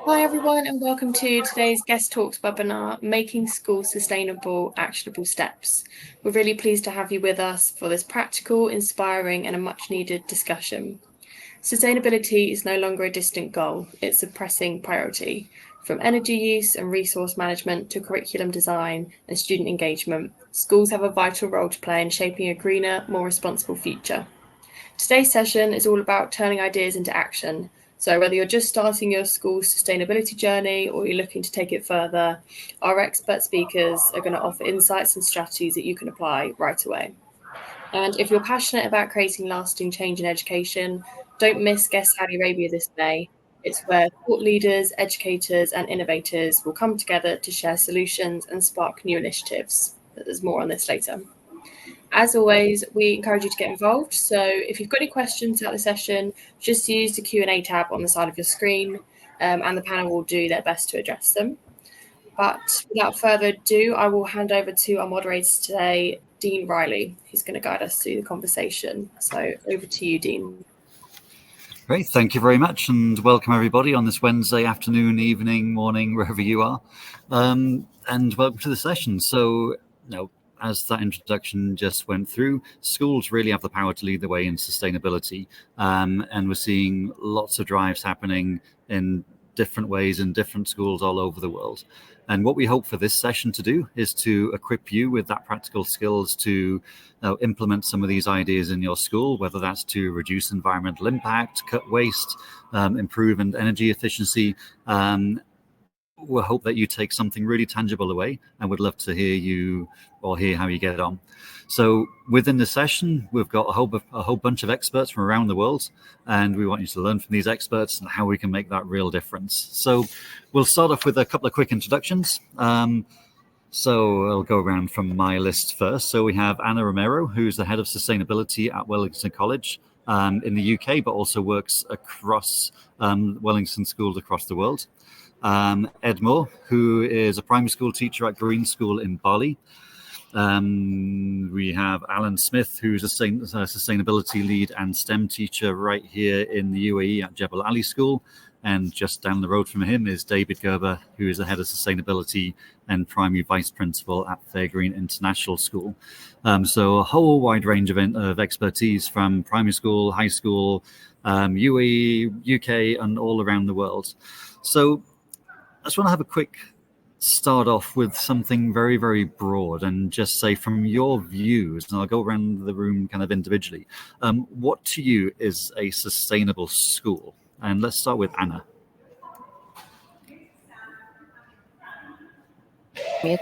Hi everyone and welcome to today's Guest Talks webinar, Making Schools Sustainable, Actionable Steps. We're really pleased to have you with us for this practical, inspiring and a much needed discussion. Sustainability is no longer a distant goal, it's a pressing priority. From energy use and resource management to curriculum design and student engagement, schools have a vital role to play in shaping a greener, more responsible future. Today's session is all about turning ideas into action. So whether you're just starting your school's sustainability journey or you're looking to take it further, our expert speakers are going to offer insights and strategies that you can apply right away. And if you're passionate about creating lasting change in education, don't miss GESS Saudi Arabia this May. It's where thought leaders, educators and innovators will come together to share solutions and spark new initiatives. There's more on this later. As always, we encourage you to get involved. So if you've got any questions throughout the session, just use the Q&A tab on the side of your screen and the panel will do their best to address them. But without further ado, I will hand over to our moderator today, Dean Riley, who's going to guide us through the conversation. So over to you, Dean. Great, thank you very much, and welcome everybody on this Wednesday afternoon, evening, morning, wherever you are, and welcome to the session. So, as that introduction just went through, schools really have the power to lead the way in sustainability, and we're seeing lots of drives happening in different ways in different schools all over the world. And what we hope for this session to do is to equip you with that practical skills to implement some of these ideas in your school, whether that's to reduce environmental impact, cut waste, improve energy efficiency. We hope that you take something really tangible away, and would love to hear how you get on. So within the session, we've got a whole bunch of experts from around the world, and we want you to learn from these experts and how we can make that real difference. So we'll start off with a couple of quick introductions. So I'll go around from my list first. So we have Anna Romero, who's the head of sustainability at Wellington College in the UK, but also works across Wellington schools across the world. Ed Moore, who is a primary school teacher at Green School in Bali. We have Alan Smith, who's a sustainability lead and STEM teacher right here in the UAE at Jebel School. And just down the road from him is David Gerber, who is the head of sustainability and primary vice principal at Fairgreen International School. So a whole wide range of expertise from primary school, high school, UAE, UK, and all around the world. So I just want to have a quick start off with something very, very broad and just say, from your views, and I'll go around the room kind of individually, what to you is a sustainable school? And let's start with Anna. Mute.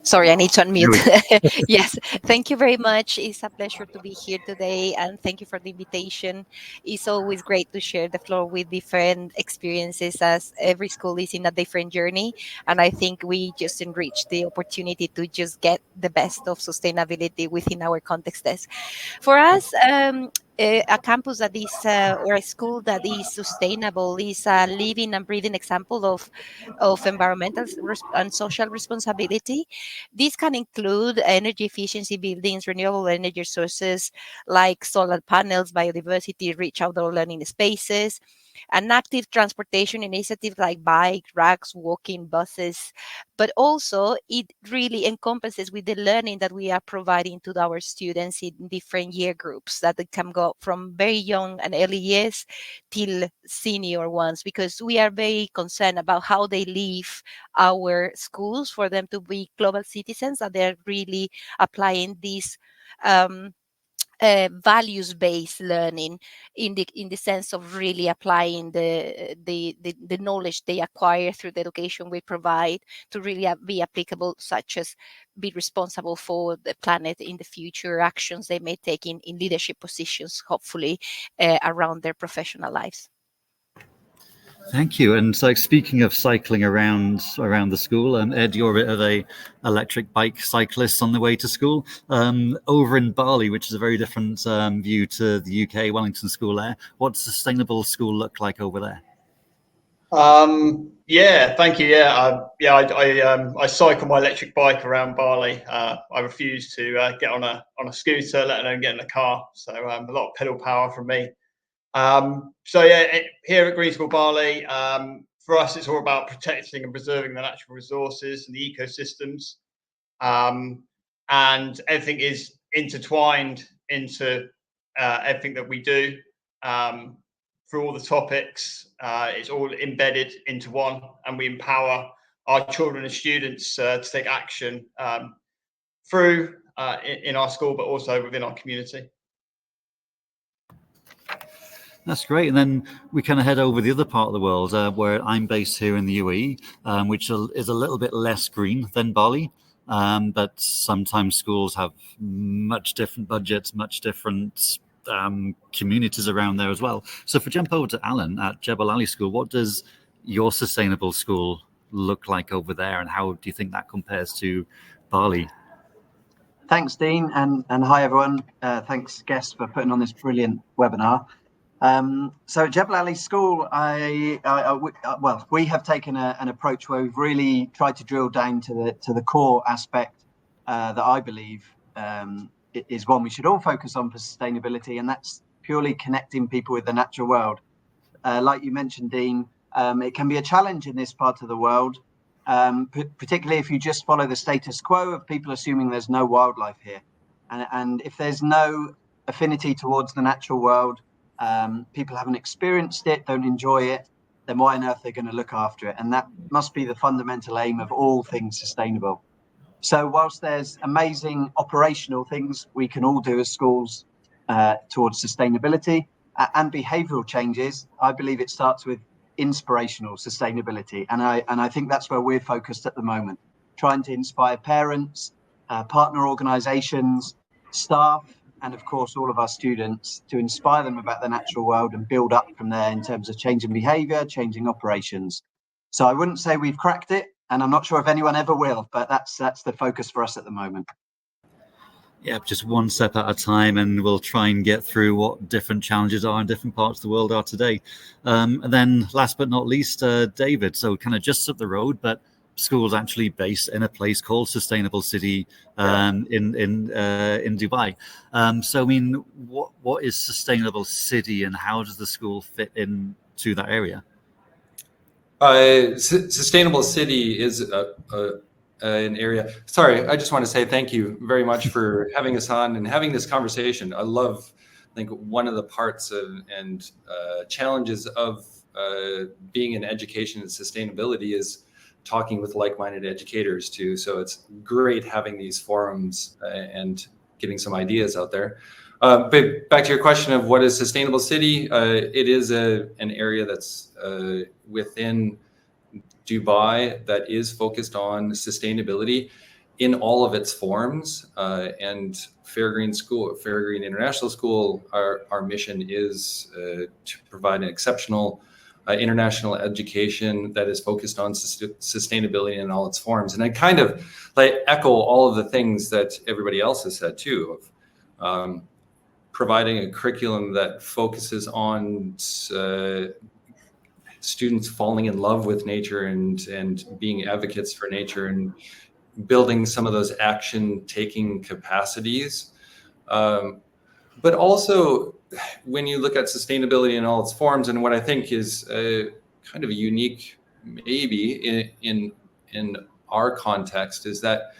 Sorry, I need to unmute. Yes, thank you very much. It's a pleasure to be here today, and thank you for the invitation. It's always great to share the floor with different experiences, as every school is in a different journey. And I think we just enrich the opportunity to just get the best of sustainability within our contexts. For us, a campus that is, or a school that is sustainable, is a living and breathing example of environmental and social responsibility. This can include energy efficiency buildings, renewable energy sources like solar panels, biodiversity, rich outdoor learning spaces, and active transportation initiatives like bike, racks, walking, buses. But also, it really encompasses with the learning that we are providing to our students in different year groups, that they can go from very young and early years till senior ones, because we are very concerned about how they leave our schools for them to be global citizens, that they're really applying these values-based learning in the sense of really applying the knowledge they acquire through the education we provide to really be applicable, such as be responsible for the planet in the future, actions they may take in leadership positions, hopefully around their professional lives. Thank you. And so, speaking of cycling around the school, Ed, you're a bit of a electric bike cyclist on the way to school. Over in Bali, which is a very different view to the UK Wellington School there, what does sustainable school look like over there? Yeah, thank you. I cycle my electric bike around Bali. I refuse to get on a scooter, let alone get in a car. So a lot of pedal power from me. Here at Green School Bali, for us, it's all about protecting and preserving the natural resources and the ecosystems. And everything is intertwined into everything that we do. Through all the topics, it's all embedded into one, and we empower our children and students to take action through in our school, but also within our community. That's great. And then we kind of head over the other part of the world where I'm based here in the UAE, which is a little bit less green than Bali. But sometimes schools have much different budgets, much different communities around there as well. So if we jump over to Alan at Jebel Ali School, what does your sustainable school look like over there, and how do you think that compares to Bali? Thanks, Dean, and hi everyone. Thanks, GESS, for putting on this brilliant webinar. So at Jebel Ali School, we have taken an approach where we've really tried to drill down to the core aspect that I believe is one we should all focus on for sustainability, and that's purely connecting people with the natural world. Like you mentioned, Dean, it can be a challenge in this part of the world, particularly if you just follow the status quo of people assuming there's no wildlife here. And if there's no affinity towards the natural world, people haven't experienced it, don't enjoy it, then why on earth they're going to look after it? And that must be the fundamental aim of all things sustainable. So whilst there's amazing operational things we can all do as schools towards sustainability and behavioural changes, I believe it starts with inspirational sustainability. And I think that's where we're focused at the moment, trying to inspire parents, partner organisations, staff, and of course all of our students, to inspire them about the natural world and build up from there in terms of changing behaviour, changing operations. So I wouldn't say we've cracked it, and I'm not sure if anyone ever will, but that's the focus for us at the moment. Yeah, just one step at a time, and we'll try and get through what different challenges are in different parts of the world are today. And then last but not least, David, so kind of just up the road, but school's actually based in a place called Sustainable City in Dubai. So I mean, what is Sustainable City, and how does the school fit into that area? Sustainable City is an area. Sorry, I just want to say thank you very much for having us on and having this conversation. I think one of the parts and challenges of being in education and sustainability is talking with like-minded educators too. So it's great having these forums and getting some ideas out there. But back to your question of what is Sustainable City, it is an area that's within Dubai that is focused on sustainability in all of its forms. And Fairgreen International School, our mission is to provide an exceptional international education that is focused on sustainability in all its forms. And I kind of echo all of the things that everybody else has said too, of providing a curriculum that focuses on students falling in love with nature and being advocates for nature and building some of those action-taking capacities. But also, when you look at sustainability in all its forms, and what I think is kind of unique maybe in our context, is that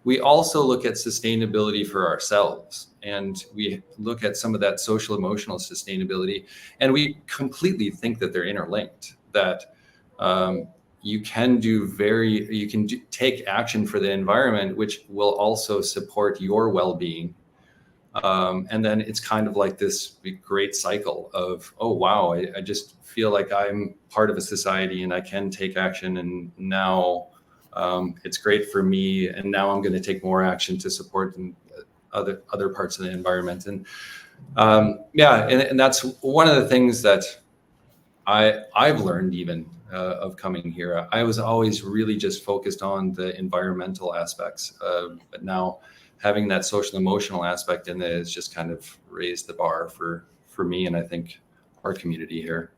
we also look at sustainability for ourselves, and we look at some of that social emotional sustainability, and we completely think that they're interlinked, that you can take action for the environment, which will also support your well-being. And then it's kind of like this great cycle of, oh, wow, I just feel like I'm part of a society and I can take action, and now it's great for me, and now I'm going to take more action to support other parts of the environment. And and that's one of the things that I've learned even of coming here. I was always really just focused on the environmental aspects, but now having that social emotional aspect in it has just kind of raised the bar for me, and I think our community here.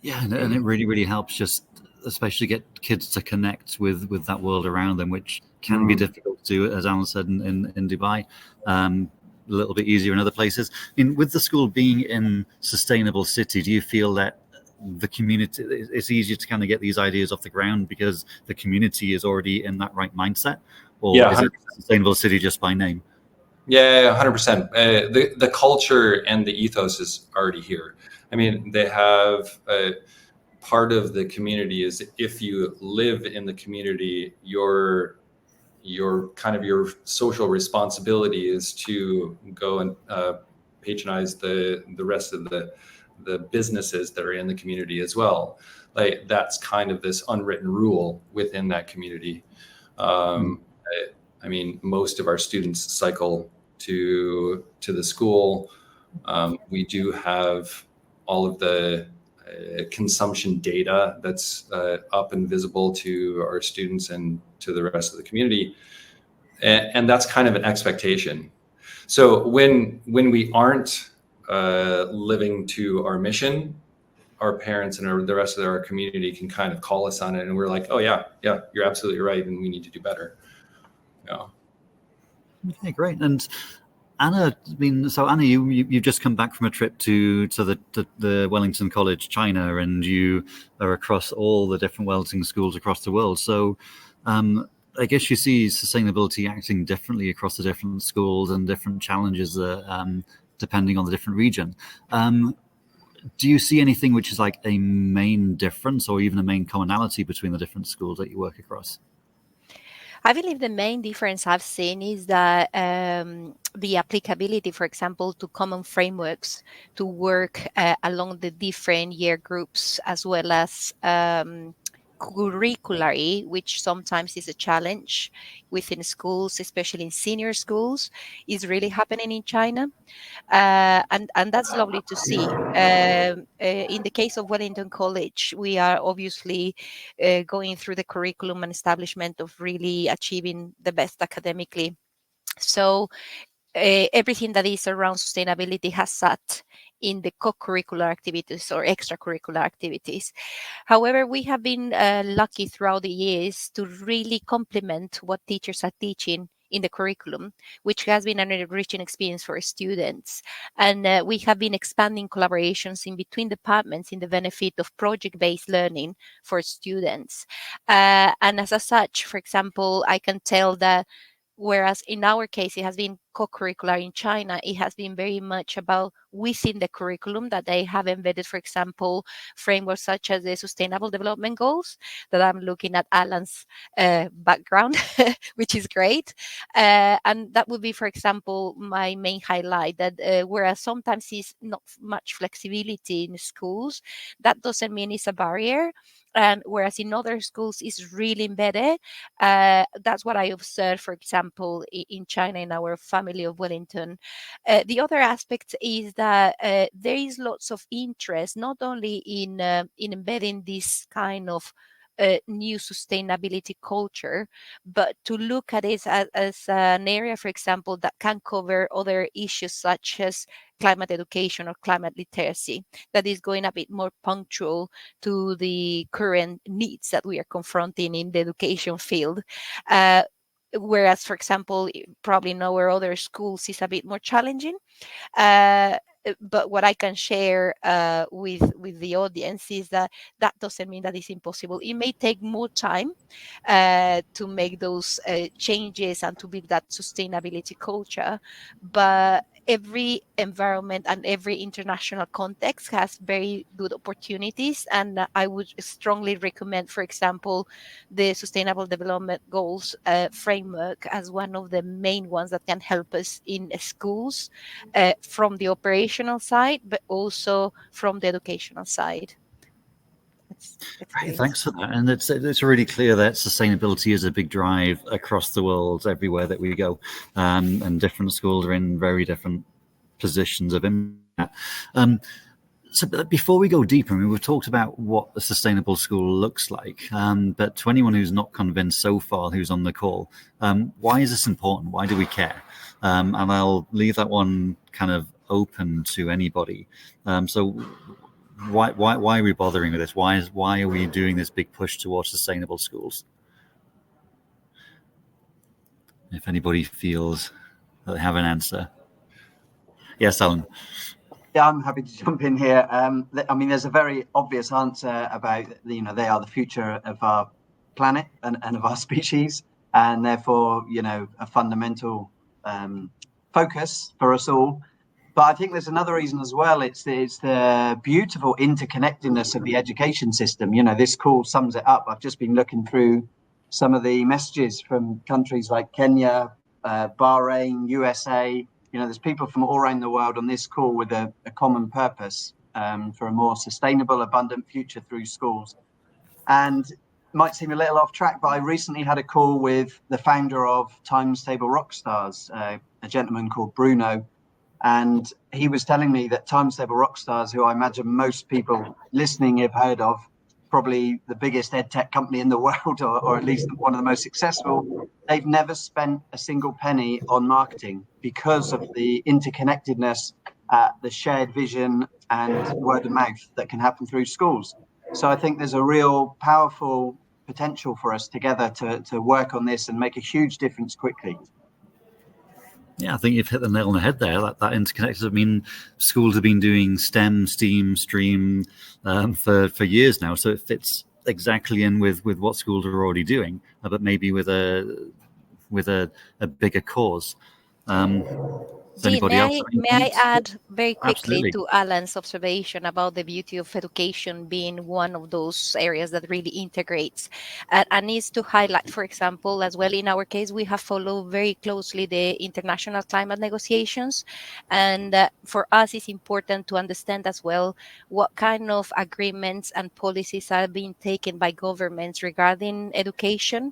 Yeah, and it really, really helps just especially get kids to connect with that world around them, which can be difficult to do, as Alan said, in Dubai. A little bit easier in other places. I mean, with the school being in Sustainable City, do you feel that the community, it's easier to kind of get these ideas off the ground because the community is already in that right mindset? Or is it Sustainable City just by name? Yeah, 100%. The culture and the ethos is already here. I mean, they have part of the community is if you live in the community, your kind of your social responsibility is to go and patronize the rest of the businesses that are in the community as well. Like that's kind of this unwritten rule within that community. I mean, most of our students cycle to the school. We do have all of the consumption data that's up and visible to our students and to the rest of the community. And that's kind of an expectation. So when we aren't living to our mission, our parents and the rest of our community can kind of call us on it, and we're like, oh yeah, you're absolutely right, and we need to do better. Yeah. Okay, great. And Anna, I mean, so Anna, you've just come back from a trip to the Wellington College, China, and you are across all the different Wellington schools across the world. So I guess you see sustainability acting differently across the different schools and different challenges depending on the different region. Do you see anything which is like a main difference or even a main commonality between the different schools that you work across? I believe the main difference I've seen is that the applicability, for example, to common frameworks to work along the different year groups, as well as curricularly, which sometimes is a challenge within schools, especially in senior schools, is really happening in China. And that's lovely to see. In the case of Wellington College, we are obviously going through the curriculum and establishment of really achieving the best academically. So everything that is around sustainability has sat in the co-curricular activities or extracurricular activities. However, we have been lucky throughout the years to really complement what teachers are teaching in the curriculum, which has been an enriching experience for students. And we have been expanding collaborations in between departments in the benefit of project-based learning for students. And as such, for example, I can tell that whereas in our case, it has been co-curricular in China, it has been very much about within the curriculum that they have embedded, for example, frameworks such as the Sustainable Development Goals, that I'm looking at Alan's background, which is great. And that would be, for example, my main highlight, that whereas sometimes it's not much flexibility in schools, that doesn't mean it's a barrier. And whereas in other schools it's really embedded, that's what I observed, for example, in China, in our family of Wellington. The other aspect is that there is lots of interest, not only in embedding this kind of new sustainability culture, but to look at it as an area, for example, that can cover other issues such as climate education or climate literacy, that is going a bit more punctual to the current needs that we are confronting in the education field. Whereas, for example, probably in our other schools is a bit more challenging. But what I can share with the audience is that that doesn't mean that it's impossible. It may take more time to make those changes and to build that sustainability culture, but every environment and every international context has very good opportunities. And I would strongly recommend, for example, the Sustainable Development Goals framework as one of the main ones that can help us in schools from the operational side, but also from the educational side. Right, thanks for that. And it's really clear that sustainability is a big drive across the world, everywhere that we go, and different schools are in very different positions of impact. So before we go deeper, I mean, we've talked about what a sustainable school looks like, but to anyone who's not convinced so far, who's on the call, why is this important? Why do we care? And I'll leave that one kind of open to anybody. So why are we bothering with this? Why are we doing this big push towards sustainable schools? If anybody feels that they have an answer. Yes, Alan. Yeah, I'm happy to jump in here. I mean, there's a very obvious answer about, they are the future of our planet and of our species, and therefore, a fundamental focus for us all. But I think there's another reason as well. It's the beautiful interconnectedness of the education system. This call sums it up. I've just been looking through some of the messages from countries like Kenya, Bahrain, USA. There's people from all around the world on this call with a common purpose for a more sustainable, abundant future through schools. And might seem a little off track, but I recently had a call with the founder of Times Table Rockstars, a gentleman called Bruno. And he was telling me that Times Table Rockstars, who I imagine most people listening have heard of, probably the biggest ed tech company in the world, or at least one of the most successful, they've never spent a single penny on marketing because of the interconnectedness, the shared vision and word of mouth that can happen through schools. So I think there's a real powerful potential for us together to work on this and make a huge difference quickly. Yeah, I think you've hit the nail on the head there. That interconnected. I mean, schools have been doing STEM, STEAM, STREAM for years now, so it fits exactly in with what schools are already doing, but maybe with a bigger cause. Dean, may I add very quickly Absolutely. to Alan's observation about the beauty of education being one of those areas that really integrates and needs to highlight, for example, as well, in our case, we have followed very closely the international climate negotiations. And for us, it's important to understand as well what kind of agreements and policies are being taken by governments regarding education.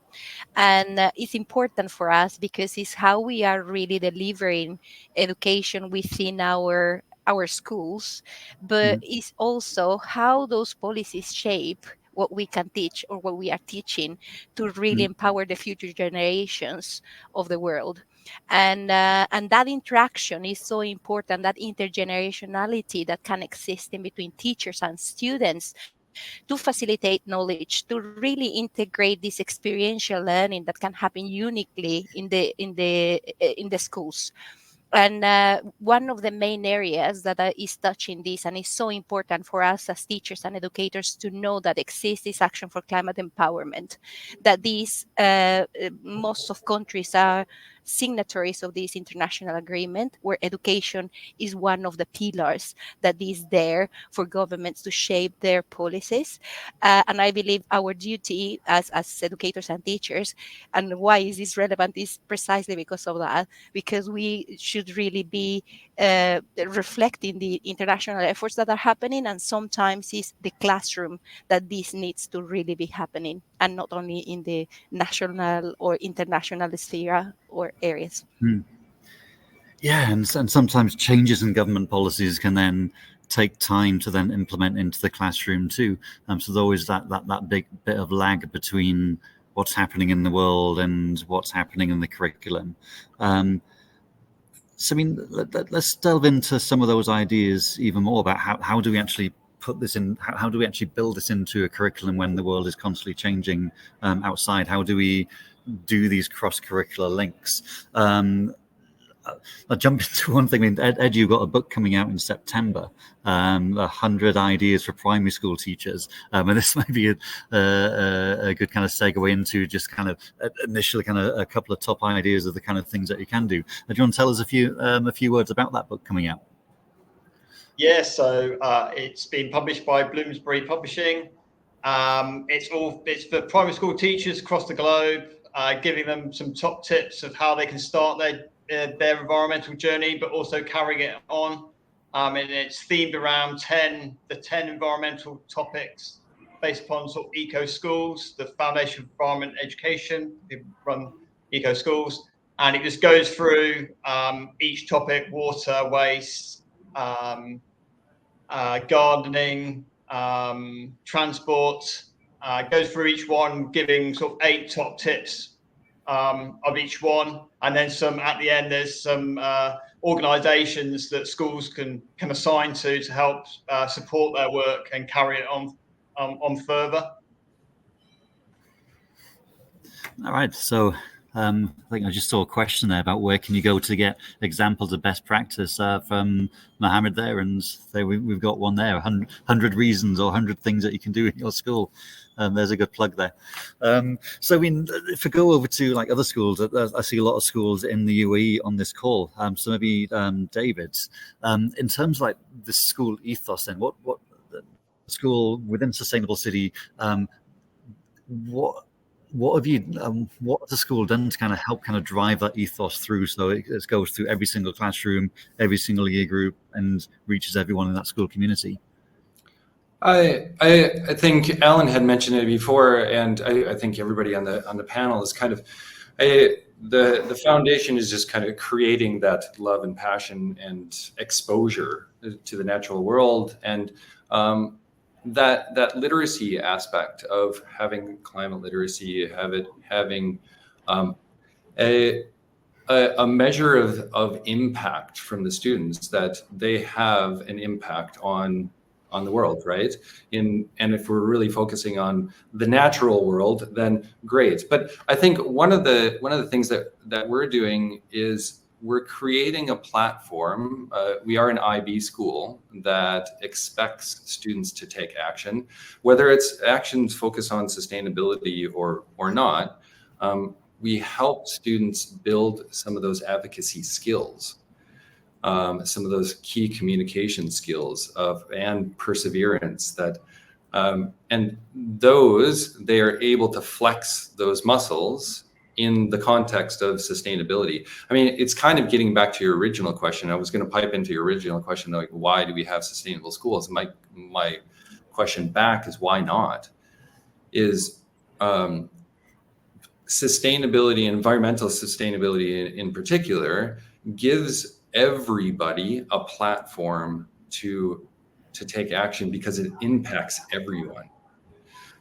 And it's important for us because it's how we are really delivering education within our schools, but it's also how those policies shape what we can teach or what we are teaching to really empower the future generations of the world. And that interaction is so important, that intergenerationality that can exist in between teachers and students to facilitate knowledge, to really integrate this experiential learning that can happen uniquely in the schools. And one of the main areas that is touching this, and is so important for us as teachers and educators to know that exists, is Action for Climate Empowerment. That these most of countries are signatories of this international agreement, where education is one of the pillars that is there for governments to shape their policies. And I believe our duty as educators and teachers, and why is this relevant, is precisely because of that, because we should really be reflecting the international efforts that are happening, and sometimes it's the classroom that this needs to really be happening, and not only in the national or international sphere or areas. Yeah, and sometimes changes in government policies can then take time to then implement into the classroom too. So there's always that big bit of lag between what's happening in the world and what's happening in the curriculum. So I mean, let's delve into some of those ideas even more about how do we actually put this in, how do we actually build this into a curriculum when the world is constantly changing outside? How do we do these cross-curricular links? I'll jump into one thing. I mean, Ed, you got a book coming out in September, 100 Ideas for Primary School Teachers. And this might be a good kind of segue into just kind of initially kind of a couple of top ideas of the kind of things that you can do. Do you want to tell us a few words about that book coming out? Yeah, so it's been published by Bloomsbury Publishing. It's for primary school teachers across the globe, giving them some top tips of how they can start their environmental journey, but also carrying it on. And it's themed around the 10 environmental topics based upon sort of eco schools, the Foundation for Environment Education, who run eco schools. And it just goes through each topic: water, waste, gardening, transport. Goes through each one, giving sort of 8 top tips of each one, and then some at the end. There's some organisations that schools can assign to help support their work and carry it on further. All right, so I think I just saw a question there about where can you go to get examples of best practice from Mohammed there, and we've got one there, 100 reasons or 100 things that you can do in your school. There's a good plug there. So I mean, if I go over to like other schools, I see a lot of schools in the UAE on this call. So maybe David, in terms of like the school ethos, then what school within Sustainable City, what have you what has the school done to kind of help kind of drive that ethos through, so it goes through every single classroom, every single year group, and reaches everyone in that school community? I think Alan had mentioned it before, and I think everybody on the panel is kind of the foundation is just kind of creating that love and passion and exposure to the natural world, and that literacy aspect of having climate literacy, having a measure of impact from the students, that they have an impact on the world, right? And if we're really focusing on the natural world, then great. But I think one of the things that we're doing is we're creating a platform. We are an IB school that expects students to take action, whether it's actions focused on sustainability or not. We help students build some of those advocacy skills, some of those key communication skills and perseverance that, and they are able to flex those muscles in the context of sustainability. I mean, it's kind of getting back to your original question. I was going to pipe into your original question, like, why do we have sustainable schools? My question back is, why not? Is sustainability, environmental sustainability in particular, gives everybody a platform to take action because it impacts everyone.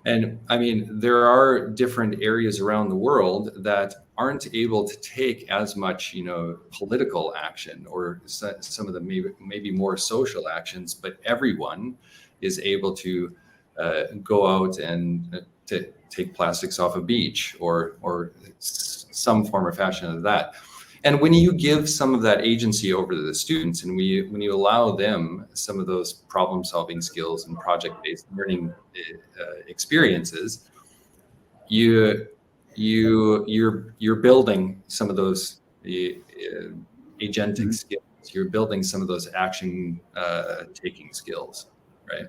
And I mean, there are different areas around the world that aren't able to take as much, political action or some of the maybe more social actions, but everyone is able to go out and to take plastics off a beach or some form or fashion of that. And when you give some of that agency over to the students, and when you allow them some of those problem-solving skills and project-based learning experiences, you're building some of those agentic skills. You're building some of those action taking skills, right?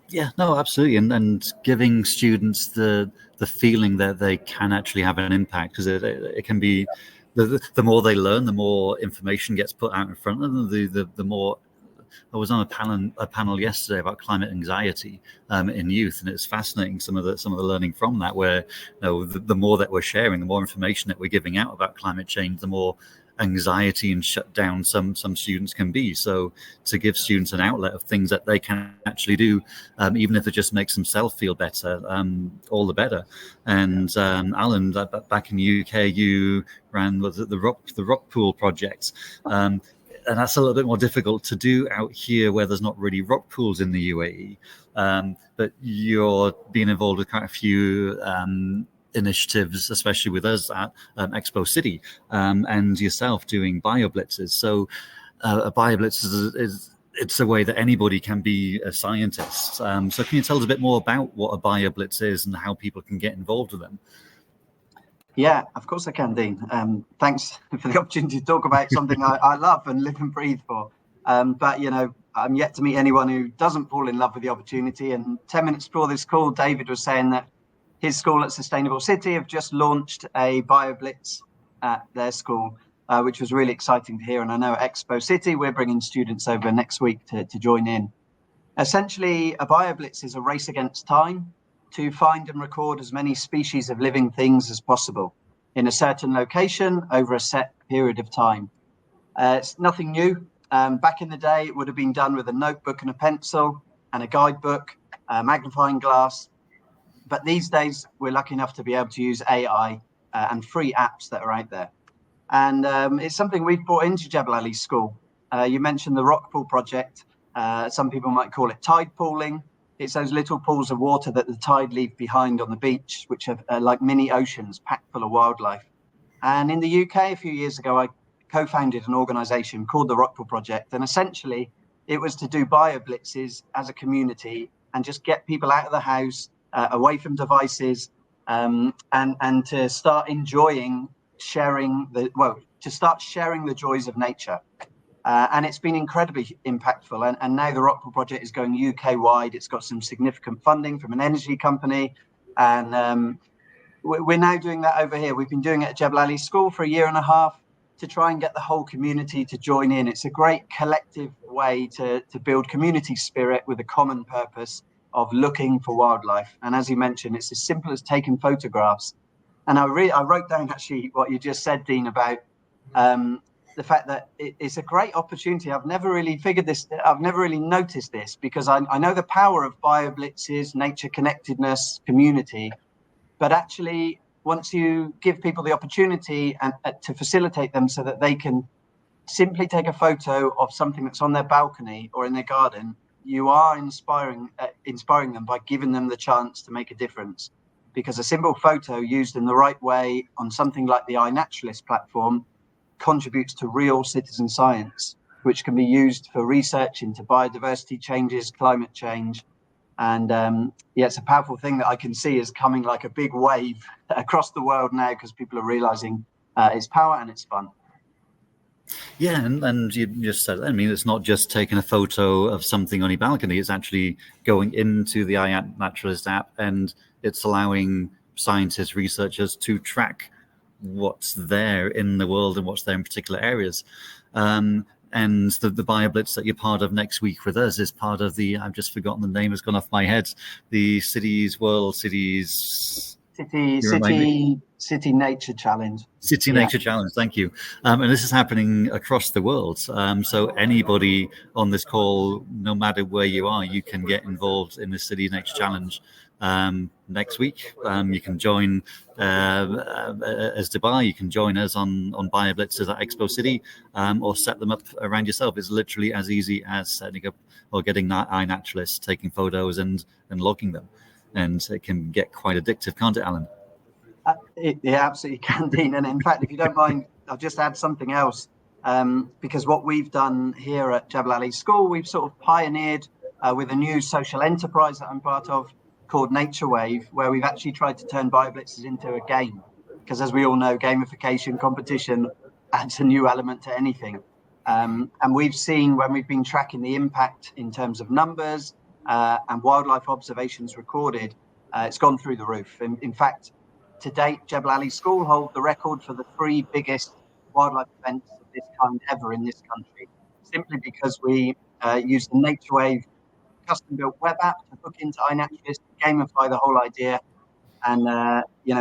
Yeah, no, absolutely, and giving students the feeling that they can actually have an impact, because it can be. The more they learn, the more information gets put out in front of them. The more. I was on a panel yesterday about climate anxiety in youth, and it's fascinating some of the learning from that. Where the more that we're sharing, the more information that we're giving out about climate change, the more anxiety and shut down some students can be. So to give students an outlet of things that they can actually do, even if it just makes themselves feel better, all the better. And Alan, back in the UK, you ran the rock pool project. And that's a little bit more difficult to do out here where there's not really rock pools in the UAE. But you're being involved with quite a few initiatives, especially with us at Expo City, and yourself doing bioblitzes. So a bioblitz it's a way that anybody can be a scientist. So can you tell us a bit more about what a bioblitz is and how people can get involved with them? Yeah, of course I can, Dean. Thanks for the opportunity to talk about something I love and live and breathe for. But, I'm yet to meet anyone who doesn't fall in love with the opportunity. And 10 minutes before this call, David was saying that his school at Sustainable City have just launched a BioBlitz at their school, which was really exciting to hear. And I know at Expo City, we're bringing students over next week to join in. Essentially, a BioBlitz is a race against time to find and record as many species of living things as possible in a certain location over a set period of time. It's nothing new. Back in the day, it would have been done with a notebook and a pencil and a guidebook, a magnifying glass. But these days, we're lucky enough to be able to use AI and free apps that are out there. And it's something we've brought into Jebel Ali School. You mentioned the rock pool project. Some people might call it tide pooling. It's those little pools of water that the tide leave behind on the beach, which are like mini oceans packed full of wildlife. And in the UK, a few years ago, I co-founded an organization called the Rockpool Project. And essentially, it was to do bio-blitzes as a community and just get people out of the house, away from devices, and to start sharing the joys of nature. And it's been incredibly impactful. And now the Rockpool Project is going UK-wide. It's got some significant funding from an energy company. And we're now doing that over here. We've been doing it at Jebel Ali School for 1.5 years to try and get the whole community to join in. It's a great collective way to build community spirit with a common purpose of looking for wildlife. And as you mentioned, it's as simple as taking photographs. And I wrote down actually what you just said, Dean, about the fact that it's a great opportunity. I've never really noticed this, because I know the power of bio-blitzes, nature connectedness, community. But actually, once you give people the opportunity and to facilitate them so that they can simply take a photo of something that's on their balcony or in their garden, you are inspiring them by giving them the chance to make a difference. Because a simple photo used in the right way on something like the iNaturalist platform contributes to real citizen science, which can be used for research into biodiversity changes, climate change. And it's a powerful thing that I can see is coming like a big wave across the world now, because people are realizing its power and its fun. Yeah, and you just said, I mean, it's not just taking a photo of something on your balcony. It's actually going into the iNaturalist app, and it's allowing scientists, researchers to track what's there in the world and what's there in particular areas. And the BioBlitz that you're part of next week with us is part of the, I've just forgotten the name, has gone off my head, the City Nature Challenge. City Nature Challenge, thank you. And this is happening across the world. So anybody on this call, no matter where you are, you can get involved in the City Nature Challenge next week. You can join as Dubai. You can join us on BioBlitzes at Expo City, or set them up around yourself. It's literally as easy as setting up or getting iNaturalist, taking photos and logging them. And it can get quite addictive, can't it, Alan? It absolutely can, Dean. And in fact, if you don't mind, I'll just add something else. Because what we've done here at Jebel Ali School, we've sort of pioneered with a new social enterprise that I'm part of called Nature Wave, where we've actually tried to turn BioBlitzes into a game. Because as we all know, gamification, competition adds a new element to anything. And we've seen, when we've been tracking the impact in terms of numbers and wildlife observations recorded, it's gone through the roof. In fact, to date, Jebel Ali School hold the record for the 3 biggest wildlife events of this kind ever in this country, simply because we use the Nature Wave custom-built web app to hook into iNaturalist, gamify the whole idea. And,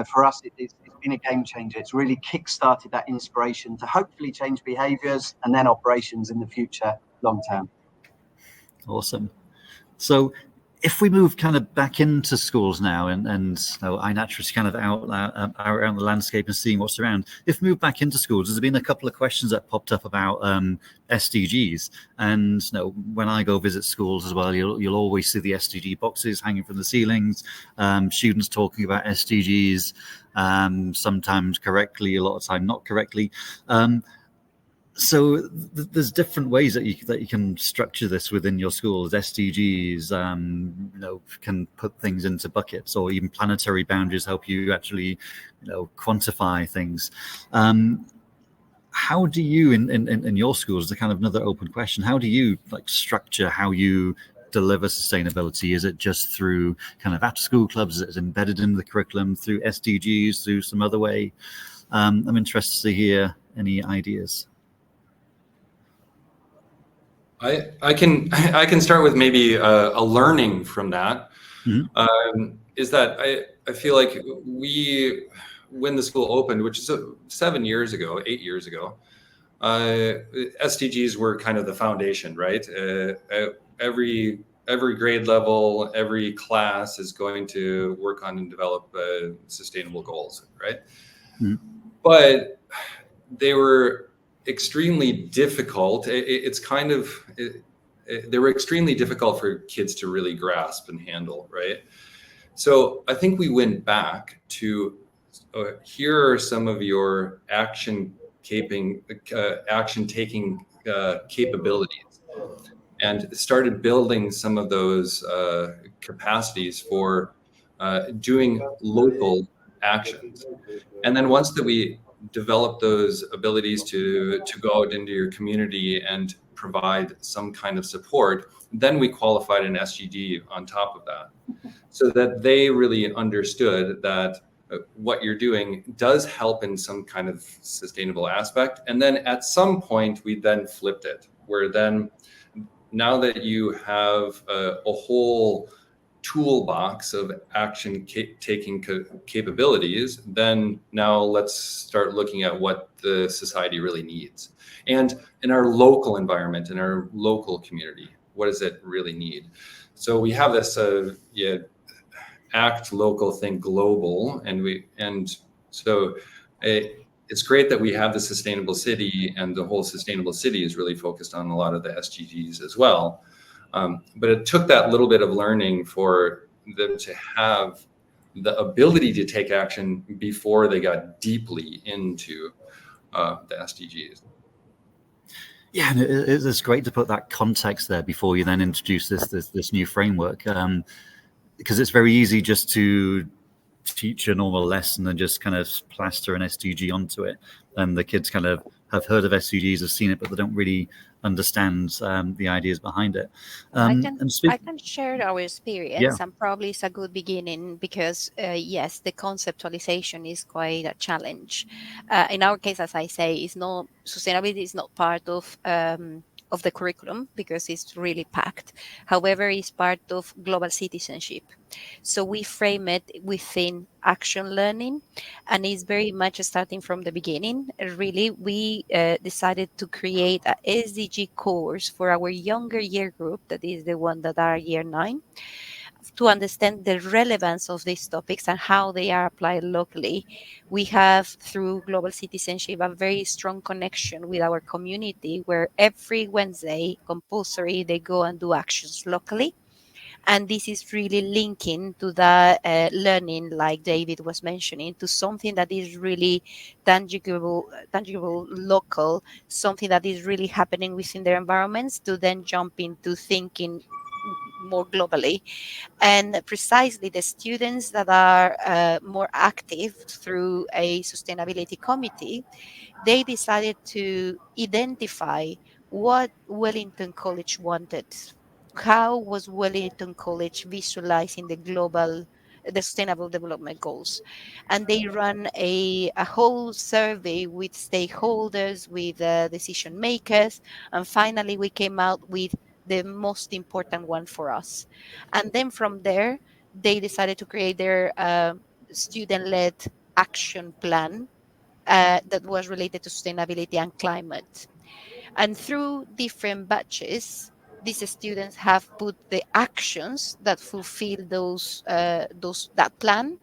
for us, it's been a game changer. It's really kick-started that inspiration to hopefully change behaviors and then operations in the future, long term. Awesome. So if we move kind of back into schools now, and iNaturalist kind of out around the landscape and seeing what's around. If we move back into schools, there's been a couple of questions that popped up about SDGs, and when I go visit schools as well, you'll always see the SDG boxes hanging from the ceilings. Students talking about SDGs, sometimes correctly, a lot of time not correctly. So there's different ways that you can structure this within your schools. SDGs, can put things into buckets, or even planetary boundaries help you actually, quantify things. How do you, in your schools, the kind of another open question, how do you structure how you deliver sustainability? Is it just through kind of after school clubs? Is it embedded in the curriculum through SDGs, through some other way? I'm interested to hear any ideas. I can start with maybe a learning from that. Mm-hmm. Is that I feel like when the school opened, which is 8 years ago, SDGs were kind of the foundation, right? Every grade level, every class is going to work on and develop sustainable goals, right? Mm-hmm. But they were extremely difficult. They were extremely difficult for kids to really grasp and handle, right? So I think we went back to here are some of your action taking capabilities, and started building some of those capacities for doing local actions. And then once that we develop those abilities to go out into your community and provide some kind of support, then we qualified an SGD on top of that, so that they really understood that what you're doing does help in some kind of sustainable aspect. And then at some point, we then flipped it, where then now that you have a whole toolbox of action taking capabilities, then now let's start looking at what the society really needs. And in our local environment, in our local community, what does it really need? So we have this act local, think global, and so it's great that we have the sustainable city, and the whole sustainable city is really focused on a lot of the SDGs as well. But it took that little bit of learning for them to have the ability to take action before they got deeply into the SDGs. Yeah, and it's great to put that context there before you then introduce this new framework, because it's very easy just to teach a normal lesson and just kind of plaster an SDG onto it, and the kids kind of have heard of SDGs, have seen it, but they don't really understand the ideas behind it. I can share our experience, Yeah. and probably it's a good beginning, because yes, the conceptualization is quite a challenge. In our case, as I say, sustainability is not part of the curriculum, because it's really packed. However, it's part of global citizenship. So we frame it within action learning, and it's very much starting from the beginning. Really, we decided to create a SDG course for our younger year group, that is the one that are year 9, to understand the relevance of these topics and how they are applied locally. We have, through global citizenship, a very strong connection with our community, where every Wednesday compulsory they go and do actions locally. And this is really linking to the learning, like David was mentioning, to something that is really tangible, local, something that is really happening within their environments, to then jump into thinking more globally. And precisely the students that are more active through a sustainability committee, they decided to identify what Wellington College wanted. How was Wellington College visualizing the sustainable development goals? And they ran a whole survey with stakeholders, with decision makers, and finally we came out with the most important one for us. And then from there, they decided to create their student-led action plan that was related to sustainability and climate. And through different batches, these students have put the actions that fulfill that plan,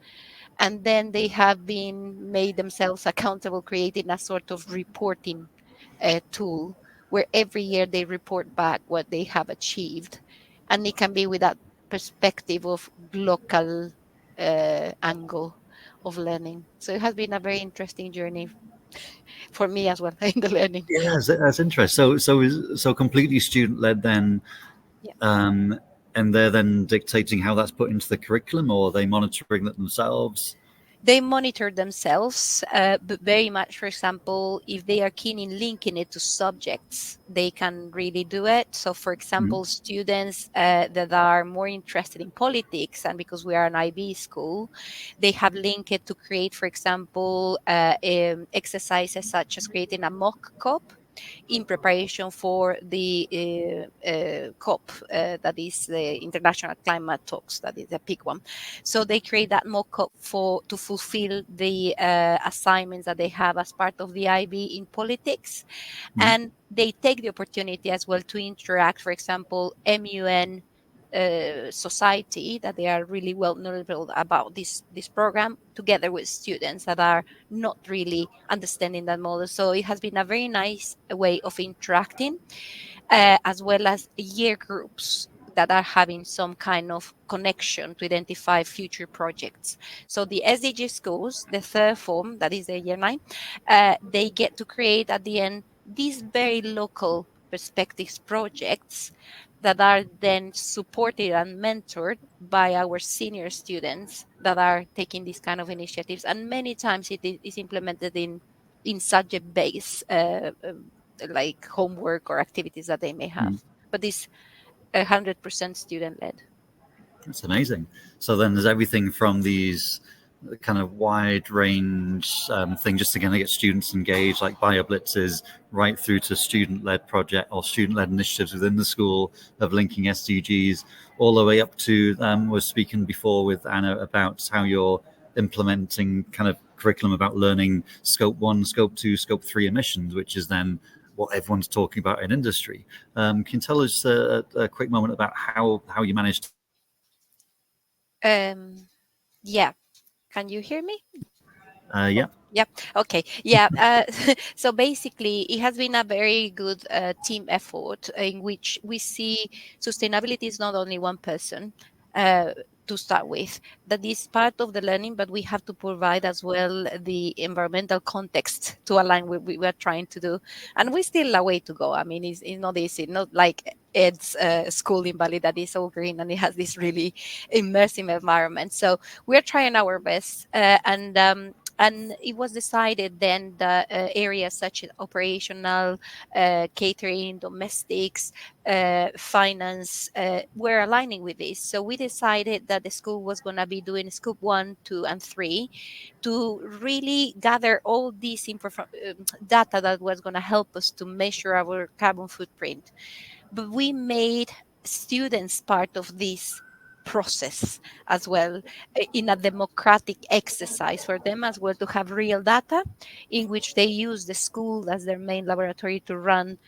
and then they have been made themselves accountable, creating a sort of reporting tool, where every year they report back what they have achieved, and it can be with that perspective of local angle of learning. So it has been a very interesting journey for me as well in the learning. Yeah, that's interesting. So completely student led then. Yeah. And they're then dictating how that's put into the curriculum, or are they monitoring it themselves? They monitor themselves, but very much, for example, if they are keen in linking it to subjects, they can really do it. So, for example, students that are more interested in politics, and because we are an IB school, they have linked it to create, for example, exercises such as creating a mock COP in preparation for the COP, that is the International Climate Talks, that is a big one. So they create that mock-up to fulfill the assignments that they have as part of the IB in politics. And they take the opportunity as well to interact, for example, MUN society, that they are really well knowledgeable about this program, together with students that are not really understanding that model. So it has been a very nice way of interacting, as well as year groups that are having some kind of connection to identify future projects. So the SDG schools, the third form, that is the year 9, they get to create at the end these very local perspectives projects that are then supported and mentored by our senior students that are taking these kind of initiatives. And many times it is implemented in subject-based like homework or activities that they may have. But it's 100% student-led. That's amazing. So then there's everything from these kind of wide range thing just to kind of get students engaged, like bio blitzes, right through to student-led project or student-led initiatives within the school of linking SDGs, all the way up to was speaking before with Anna about how you're implementing kind of curriculum about learning scope 1, scope 2, scope 3 emissions, which is then what everyone's talking about in industry. Can you tell us a quick moment about how you managed? Yeah. Can you hear me? Yeah. Yep. Okay. Yeah. So basically, it has been a very good team effort in which we see sustainability is not only one person to start with. That is part of the learning, but we have to provide as well the environmental context to align with what we're trying to do. And we still a way to go. I mean, it's not easy. Not like Ed's school in Bali that is so green and it has this really immersive environment. So we're trying our best, and it was decided then that areas such as operational, catering, domestics, finance were aligning with this. So we decided that the school was going to be doing scope 1, 2, and 3 to really gather all this data that was going to help us to measure our carbon footprint. But we made students part of this process as well, in a democratic exercise for them as well, to have real data in which they use the school as their main laboratory to run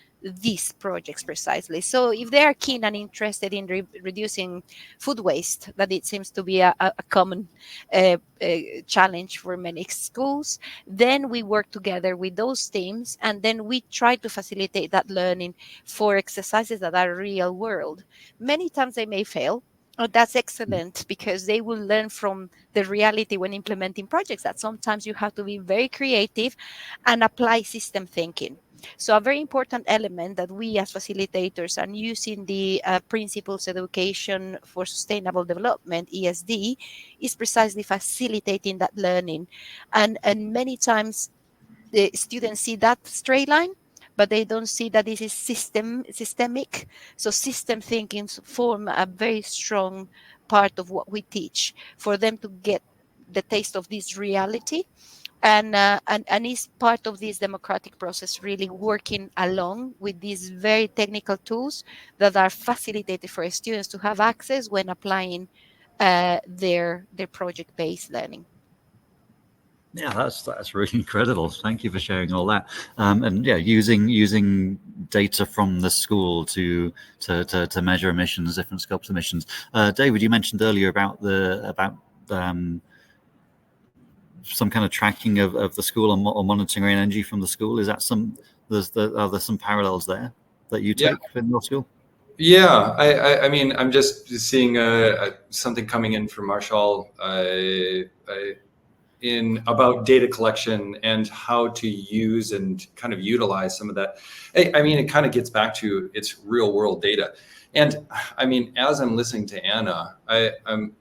these projects precisely. So if they are keen and interested in reducing food waste, that it seems to be a common challenge for many schools, then we work together with those teams, and then we try to facilitate that learning for exercises that are real world. Many times they may fail. Oh, that's excellent, because they will learn from the reality when implementing projects that sometimes you have to be very creative and apply system thinking. So a very important element that we as facilitators are using the Principles Education for Sustainable Development, ESD, is precisely facilitating that learning. And many times the students see that straight line, but they don't see that this is systemic. So system thinking form a very strong part of what we teach for them to get the taste of this reality. And is part of this democratic process, really working along with these very technical tools that are facilitated for students to have access when applying their project-based learning. Yeah, that's really incredible. Thank you for sharing all that. And yeah, using data from the school to measure emissions, different scopes of emissions. David, you mentioned earlier about some kind of tracking of the school or monitoring energy from the school. Is that are there some parallels there that you take in your school? Yeah, I mean, I'm just seeing something coming in from Marshall in about data collection and how to use and kind of utilize some of that. I mean, it kind of gets back to its real world data. And I mean, as I'm listening to Anna, I'm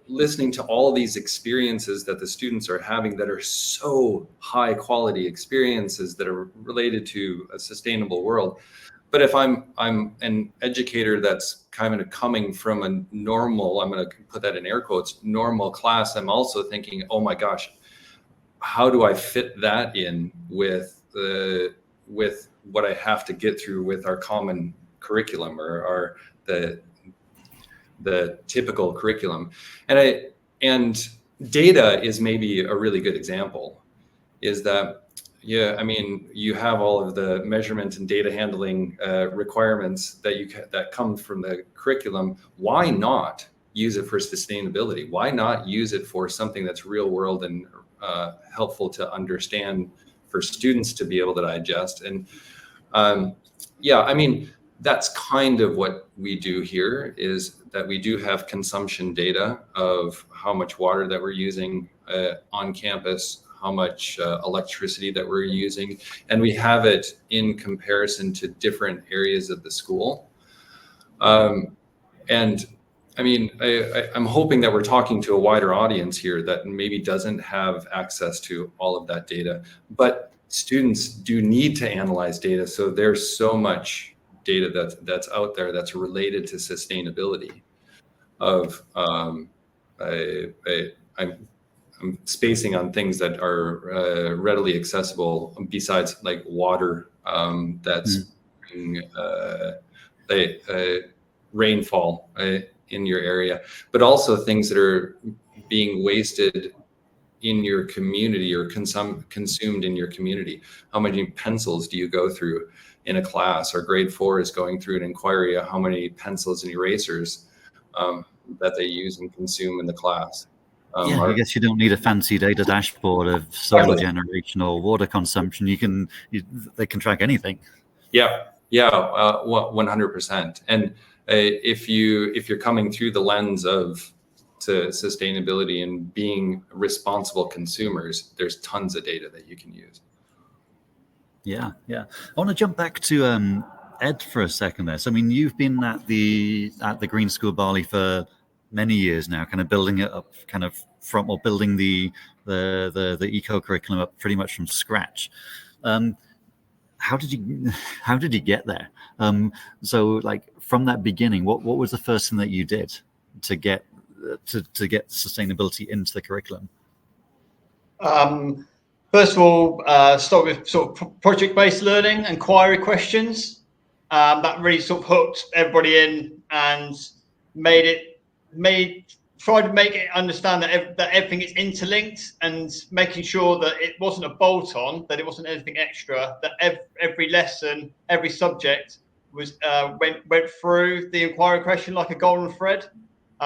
listening to all these experiences that the students are having that are so high quality experiences that are related to a sustainable world. But if I'm an educator that's kind of coming from a normal, I'm going to put that in air quotes, normal class, I'm also thinking, oh my gosh, how do I fit that in with what I have to get through with our common curriculum or the typical curriculum? And data is maybe a really good example, is that, yeah, I mean, you have all of the measurement and data handling requirements that come from the curriculum. Why not use it for sustainability? Why not use it for something that's real world and helpful to understand for students to be able to digest? And yeah, I mean, that's kind of what we do here, is that we do have consumption data of how much water that we're using on campus, how much electricity that we're using, and we have it in comparison to different areas of the school. And I mean, I'm hoping that we're talking to a wider audience here that maybe doesn't have access to all of that data, but students do need to analyze data. So there's so much data that's out there that's related to sustainability of, I'm spacing on things that are readily accessible besides like water that's rainfall in your area, but also things that are being wasted in your community or consumed in your community. How many pencils do you go through in a class? Or grade 4 is going through an inquiry of how many pencils and erasers that they use and consume in the class. I guess you don't need a fancy data dashboard of solar generation or water consumption. They can track anything. Yeah, 100%. And if you're coming through the lens of to sustainability and being responsible consumers, there's tons of data that you can use. Yeah. I want to jump back to Ed for a second there. So, I mean, you've been at the Green School Bali for many years now, kind of building it up, building the eco curriculum up pretty much from scratch. How did you get there? So, like, from that beginning, what was the first thing that you did to get sustainability into the curriculum? First of all, start with sort of project-based learning, inquiry questions. That really sort of hooked everybody in and tried to make it understand that everything is interlinked, and making sure that it wasn't a bolt-on, that it wasn't anything extra, that every lesson, every subject was went through the inquiry question like a golden thread.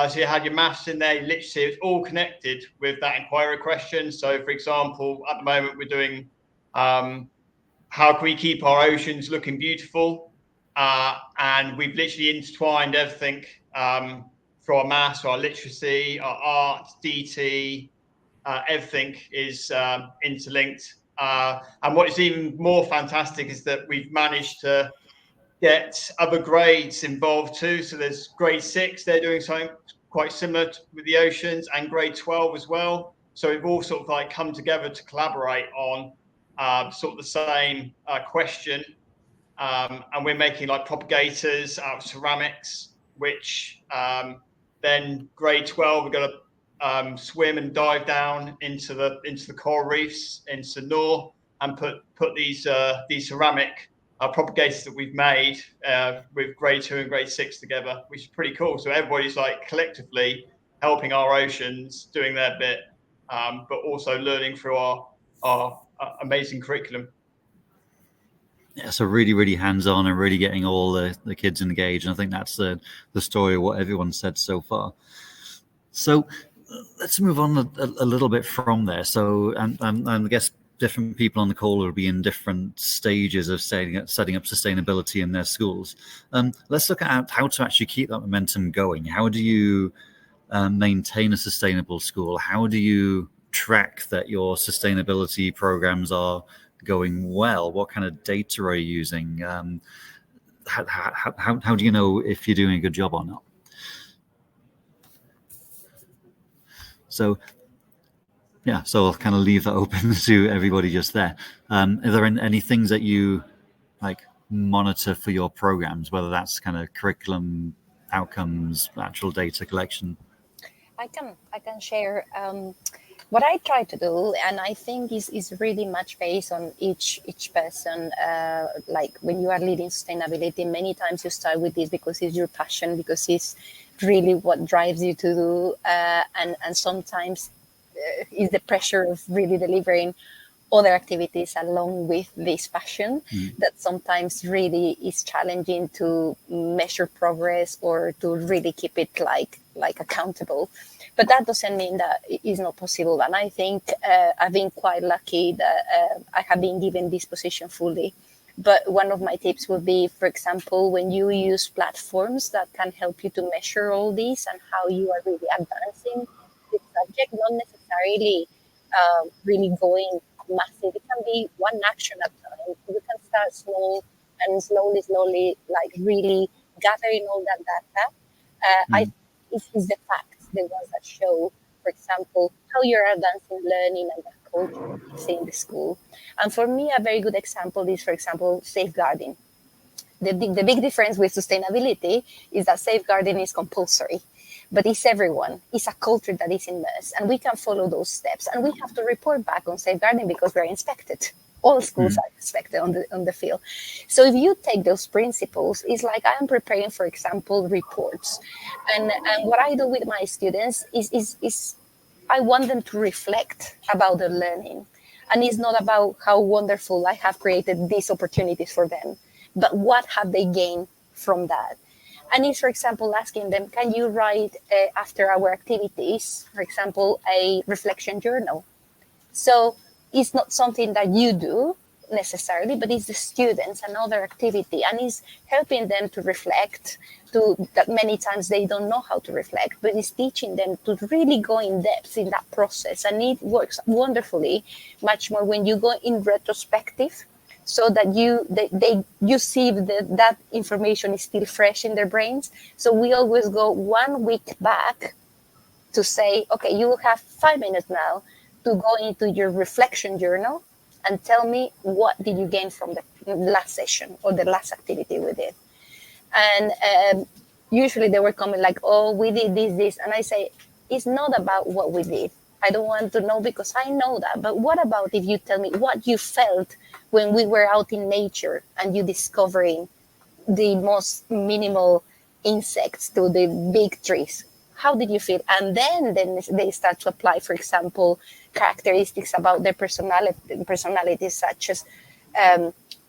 So you had your maths in there, literally it's all connected with that inquiry question. So for example, at the moment we're doing how can we keep our oceans looking beautiful? And we've literally intertwined everything for our maths, our literacy, our art, DT, everything is interlinked. And what is even more fantastic is that we've managed to get other grades involved too. So there's grade 6, they're doing something quite similar with the oceans, and grade 12 as well. So we've all sort of like come together to collaborate on sort of the same question. And we're making like propagators out of ceramics, which then grade 12 we're going to swim and dive down into the coral reefs, into Nor, and put these ceramic propagators that we've made with grade 2 and grade 6 together, which is pretty cool. So everybody's like collectively helping our oceans, doing their bit, but also learning through our amazing curriculum. Yeah, so really, really hands-on and really getting all the kids engaged. And I think that's the story of what everyone said so far. So let's move on a little bit from there. So, and I guess different people on the call will be in different stages of setting up sustainability in their schools. Let's look at how to actually keep that momentum going. How do you maintain a sustainable school? How do you track that your sustainability programs are going well? What kind of data are you using? How do you know if you're doing a good job or not? So I'll kind of leave that open to everybody just there. Are there any things that you like monitor for your programs, whether that's kind of curriculum outcomes, actual data collection? I can share what I try to do, and I think is really much based on each person. Like when you are leading sustainability, many times you start with this because it's your passion, because it's really what drives you to do, and sometimes is the pressure of really delivering other activities along with this passion that sometimes really is challenging to measure progress or to really keep it like accountable. But that doesn't mean that it is not possible. And I think I've been quite lucky that I have been given this position fully, But one of my tips would be, for example, when you use platforms that can help you to measure all these and how you are really advancing the subject, not necessarily really going massive. It can be one action at a time. You can start small and slowly, like really gathering all that data. It's the facts, the ones that show, for example, how you're advancing learning and that culture in the school. And for me, a very good example is, for example, safeguarding. The big difference with sustainability is that safeguarding is compulsory, but it's everyone. It's a culture that is immersed, and we can follow those steps. And we have to report back on safeguarding because we're inspected. All schools are inspected on the field. So if you take those principles, it's like I'm preparing, for example, reports. And what I do with my students is I want them to reflect about their learning. And it's not about how wonderful I have created these opportunities for them, but what have they gained from that? And it's, for example, asking them, can you write after our activities, for example, a reflection journal? So it's not something that you do necessarily, but it's the students, another activity, and it's helping them to reflect, that many times they don't know how to reflect, but it's teaching them to really go in depth in that process. And it works wonderfully, much more when you go in retrospective, so that you see that information is still fresh in their brains. So we always go 1 week back to say, okay, you will have 5 minutes now to go into your reflection journal and tell me what did you gain from the last session or the last activity we did. And usually they were coming like, oh, we did this. And I say, it's not about what we did. I don't want to know because I know that. But what about if you tell me what you felt when we were out in nature and you discovering the most minimal insects to the big trees? How did you feel? And then they start to apply, for example, characteristics about their personalities, such as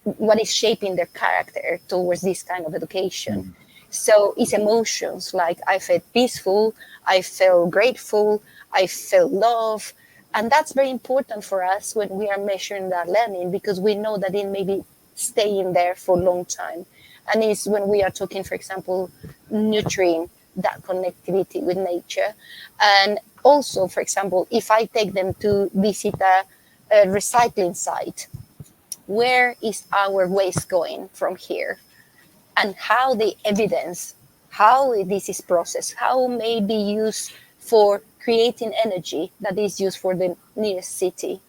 what is shaping their character towards this kind of education. So it's emotions like I felt peaceful, I felt grateful, I felt love. And that's very important for us when we are measuring that learning, because we know that it may be staying there for a long time. And it's when we are talking, for example, nurturing that connectivity with nature. And also, for example, if I take them to visit a recycling site, where is our waste going from here? And how they evidence how this is processed, how it may be used for creating energy that is used for the nearest city.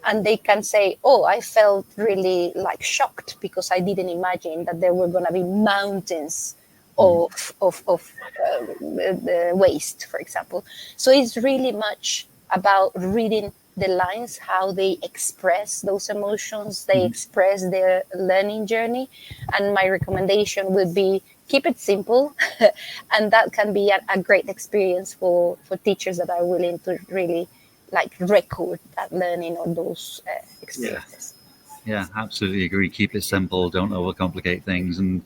And they can say, oh, I felt really like shocked because I didn't imagine that there were going to be mountains of waste, for example. So it's really much about reading the lines, how they express those emotions, they express their learning journey. And my recommendation would be keep it simple. And that can be a great experience for teachers that are willing to really like record that learning on those experiences. Yeah, absolutely agree. Keep it simple. Don't overcomplicate things, and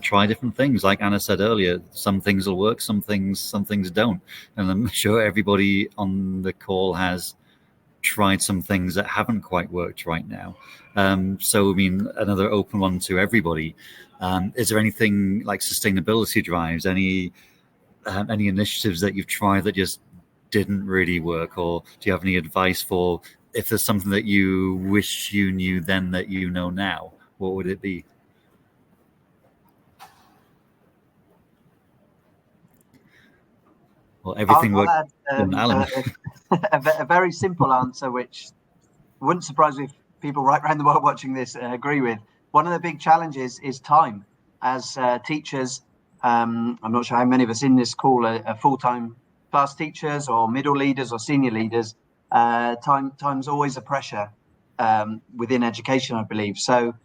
try different things. Like Anna said earlier, some things will work, some things don't. And I'm sure everybody on the call has tried some things that haven't quite worked right now. So, I mean, another open one to everybody. Is there anything like sustainability drives, any initiatives that you've tried that just didn't really work? Or do you have any advice for if there's something that you wish you knew then that you know now? What would it be? Well, everything I'll worked. add a very simple answer, which wouldn't surprise me if people right around the world watching this agree with. One of the big challenges is time. As teachers, I'm not sure how many of us in this call are full-time class teachers or middle leaders or senior leaders. Time's always a pressure within education, I believe. So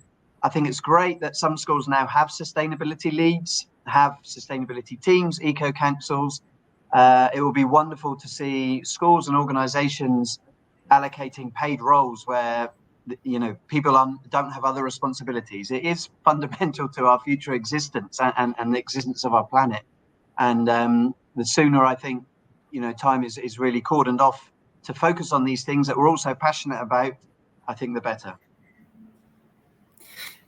I think it's great that some schools now have sustainability leads, have sustainability teams, eco councils. It will be wonderful to see schools and organizations allocating paid roles where people don't have other responsibilities. It is fundamental to our future existence and the existence of our planet. And the sooner, I think, time is really cordoned off to focus on these things that we're also passionate about, I think the better.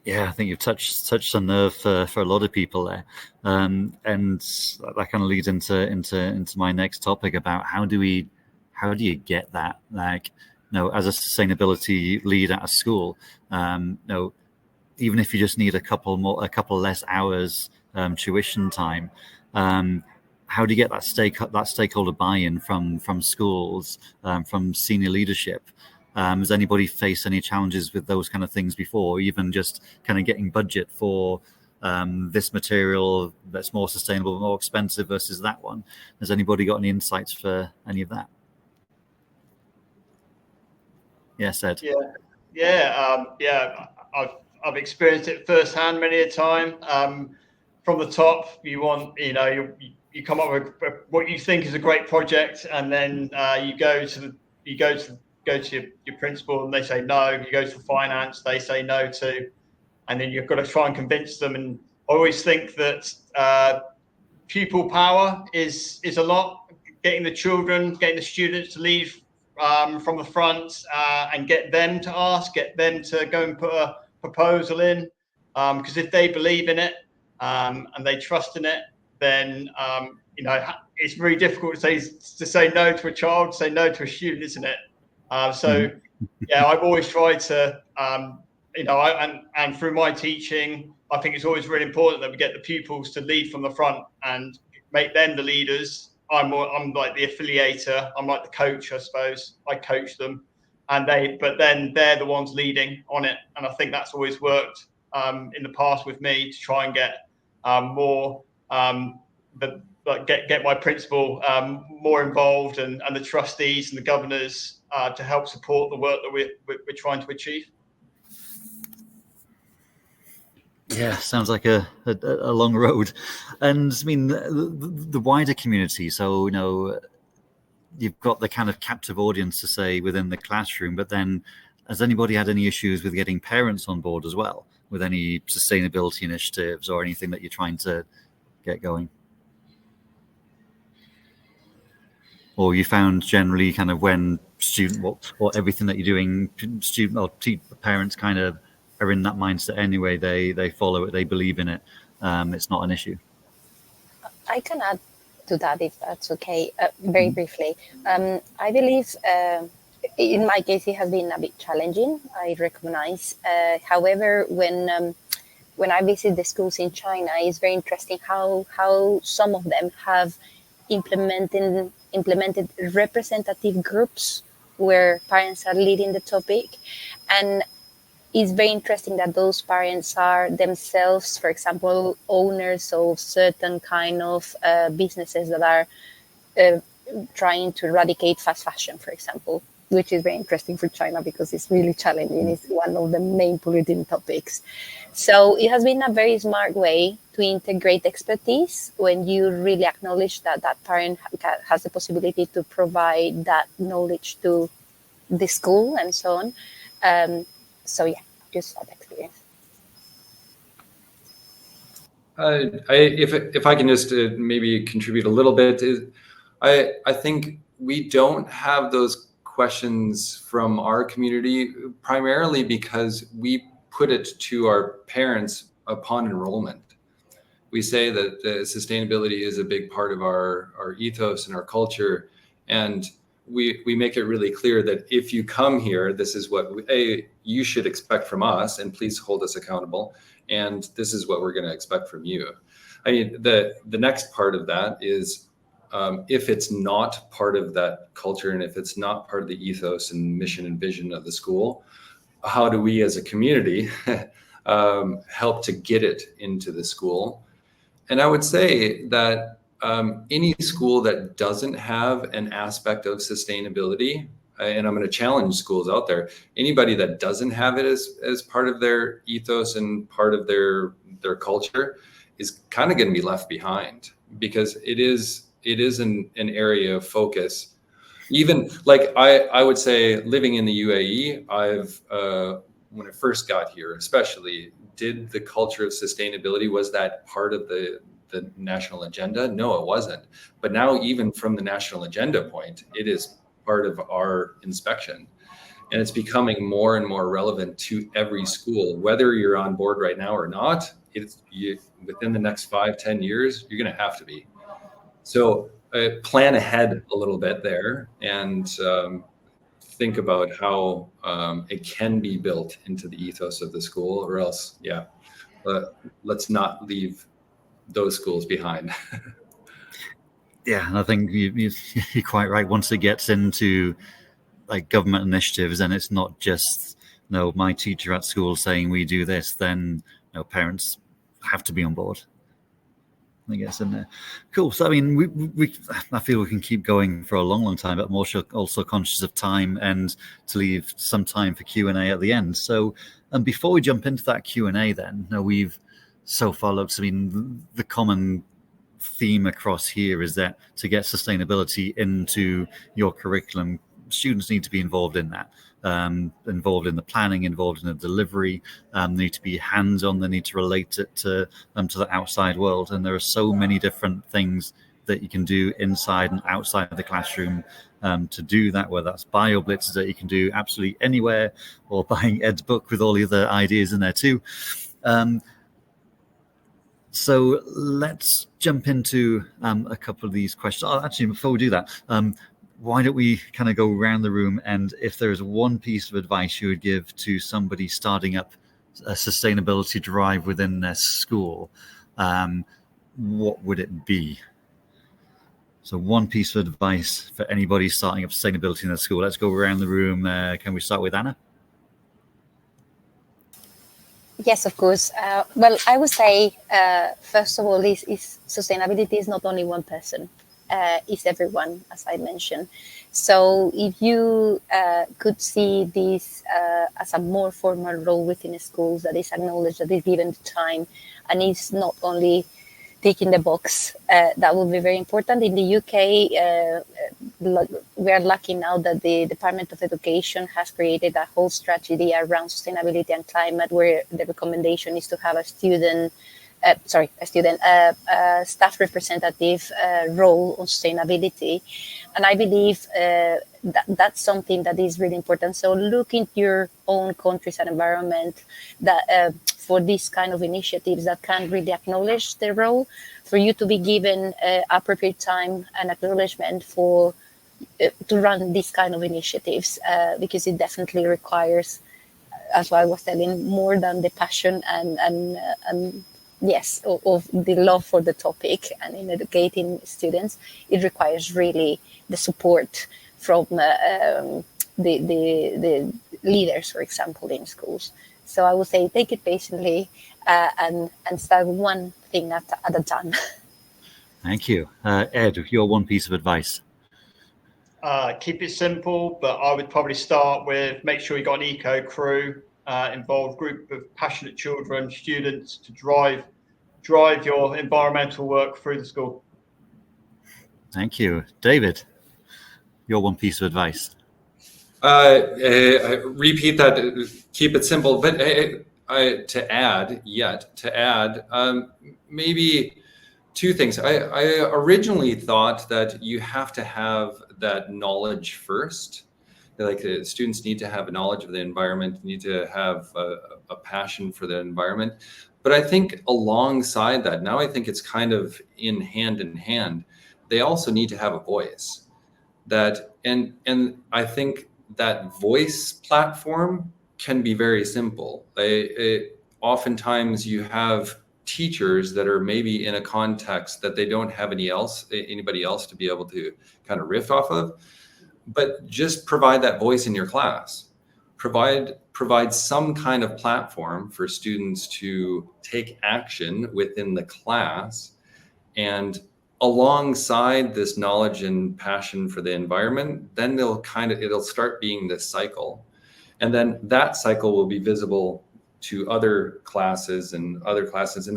Yeah, I think you've touched a nerve for a lot of people there, and that kind of leads into my next topic about how do you get that, like, as a sustainability lead at a school, even if you just need a couple less hours tuition time, how do you get that stakeholder buy-in from schools, from senior leadership? Has anybody faced any challenges with those kind of things before, even just kind of getting budget for this material that's more sustainable, more expensive versus that one? Has anybody got any insights for any of that? Yes, Ed. Yeah. I've experienced it firsthand many a time. From the top, you want, you come up with what you think is a great project, and then you go to your principal, and they say no. You go to finance, they say no too, and then you've got to try and convince them. And I always think that pupil power is a lot. Getting the students to lead from the front, and get them to ask, get them to go and put a proposal in, because if they believe in it, and they trust in it, then it's very difficult to say no to a child, to say no to a student, isn't it? Yeah, I've always tried to, and through my teaching, I think it's always really important that we get the pupils to lead from the front and make them the leaders. I'm like the affiliator. I'm like the coach, I suppose. I coach them, but then they're the ones leading on it. And I think that's always worked in the past with me, to try and get more, get my principal more involved, and the trustees and the governors to help support the work that we're trying to achieve. Yeah, sounds like a long road. And I mean, the wider community. So, you've got the kind of captive audience, to say, within the classroom, but then has anybody had any issues with getting parents on board as well, with any sustainability initiatives or anything that you're trying to get going? Or you found generally kind of when or everything that you're doing, student or parents kind of are in that mindset anyway, they follow it, they believe in it, it's not an issue? I can add to that, if that's okay, very briefly. I believe in my case it has been a bit challenging, I recognize. However, when I visit the schools in China, it's very interesting how some of them have implemented representative groups where parents are leading the topic. And it's very interesting that those parents are themselves, for example, owners of certain kind of businesses that are trying to eradicate fast fashion, for example, which is very interesting for China because it's really challenging. It's one of the main polluting topics. So it has been a very smart way to integrate expertise when you really acknowledge that that parent has the possibility to provide that knowledge to the school and so on. So yeah, just that experience. If I can just maybe contribute a little bit, I think we don't have those questions from our community, primarily because we put it to our parents upon enrollment. We say that the sustainability is a big part of our ethos and our culture, and we make it really clear that if you come here, this is what you should expect from us, and please hold us accountable, and this is what we're going to expect from you. I mean, the next part of that is, if it's not part of that culture, and if it's not part of the ethos and mission and vision of the school, how do we as a community help to get it into the school? And I would say that any school that doesn't have an aspect of sustainability, and I'm going to challenge schools out there, anybody that doesn't have it as part of their ethos and part of their culture is kind of going to be left behind, because it is an area of focus. Even like I would say, living in the UAE, I've when I first got here, especially, did the culture of sustainability, was that part of the national agenda? No, it wasn't. But now, even from the national agenda point, it is part of our inspection. and it's becoming more and more relevant to every school, whether you're on board right now or not. Within the next 5-10 years, you're going to have to be. So plan ahead a little bit there, and think about how it can be built into the ethos of the school, or else, let's not leave those schools behind. Yeah, and I think you're quite right. Once it gets into like government initiatives, and it's not just my teacher at school saying we do this, then parents have to be on board. I guess in there. Cool. So I mean, I feel we can keep going for a long time, but I'm also conscious of time and to leave some time for Q&A at the end. So, before we jump into that Q&A, then we've so far looked. I mean, the common theme across here is that to get sustainability into your curriculum, students need to be involved in that. Involved in the planning, involved in the delivery, need to be hands-on, they need to relate it to the outside world. And there are so many different things that you can do inside and outside of the classroom to do that, whether that's bio blitzes that you can do absolutely anywhere, or buying Ed's book with all the other ideas in there too. So let's jump into a couple of these questions. Actually, before we do that, why don't we kind of go around the room, and if there's one piece of advice you would give to somebody starting up a sustainability drive within their school, what would it be? So one piece of advice for anybody starting up sustainability in their school. Let's go around the room. Can we start with Anna? Yes, of course. Well, I would say, first of all, sustainability is not only one person. It's everyone, as I mentioned. So if you could see this as a more formal role within schools that is acknowledged, that is given time, and it's not only ticking the box, that would be very important. In the UK, we are lucky now that the Department of Education has created a whole strategy around sustainability and climate, where the recommendation is to have a staff representative role on sustainability. And I believe that's something that is really important. So look into your own countries and environment that for these kind of initiatives that can really acknowledge the role, for you to be given appropriate time and acknowledgement for to run these kind of initiatives, because it definitely requires, as I was telling, more than the passion and yes, of the love for the topic and in educating students. It requires really the support from the leaders, for example, in schools. So I would say take it patiently and start one thing at a time. Thank you. Ed, your one piece of advice. Keep it simple, but I would probably start with make sure you got an eco crew, involved group of passionate children, students to drive your environmental work through the school. Thank you. David, your one piece of advice. Repeat that, keep it simple, but to add, maybe two things. I originally thought that you have to have that knowledge first. Like students need to have a knowledge of the environment, need to have a passion for the environment. But I think alongside that, now I think it's kind of in hand, they also need to have a voice. And I think that voice platform can be very simple. Oftentimes you have teachers that are maybe in a context that they don't have anybody else to be able to kind of riff off of, but just provide that voice in your class. Provide some kind of platform for students to take action within the class, and alongside this knowledge and passion for the environment, then it'll start being this cycle. And then that cycle will be visible to other classes, and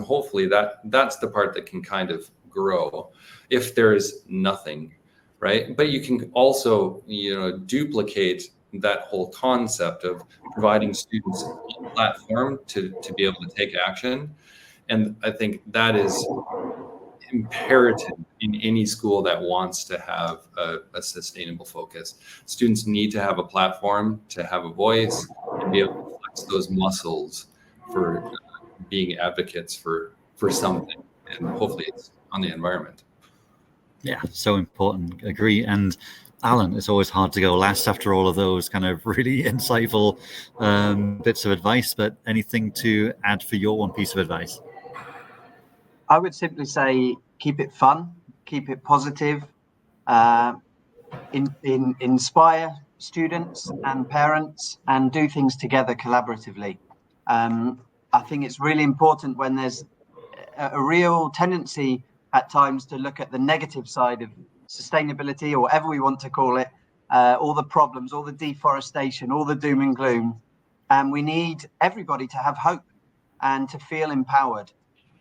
hopefully that's the part that can kind of grow if there is nothing, right? But you can also, duplicate that whole concept of providing students a platform to be able to take action. And I think that is imperative in any school that wants to have a sustainable focus. Students need to have a platform, to have a voice, and be able to flex those muscles for being advocates for something, and hopefully it's on the environment. Yeah, so important. Agree. And Alan, it's always hard to go last after all of those kind of really insightful bits of advice, but anything to add for your one piece of advice? I would simply say keep it fun, keep it positive, inspire students and parents, and do things together collaboratively. I think it's really important when there's a real tendency at times to look at the negative side of sustainability, or whatever we want to call it, all the problems, all the deforestation, all the doom and gloom. And we need everybody to have hope and to feel empowered.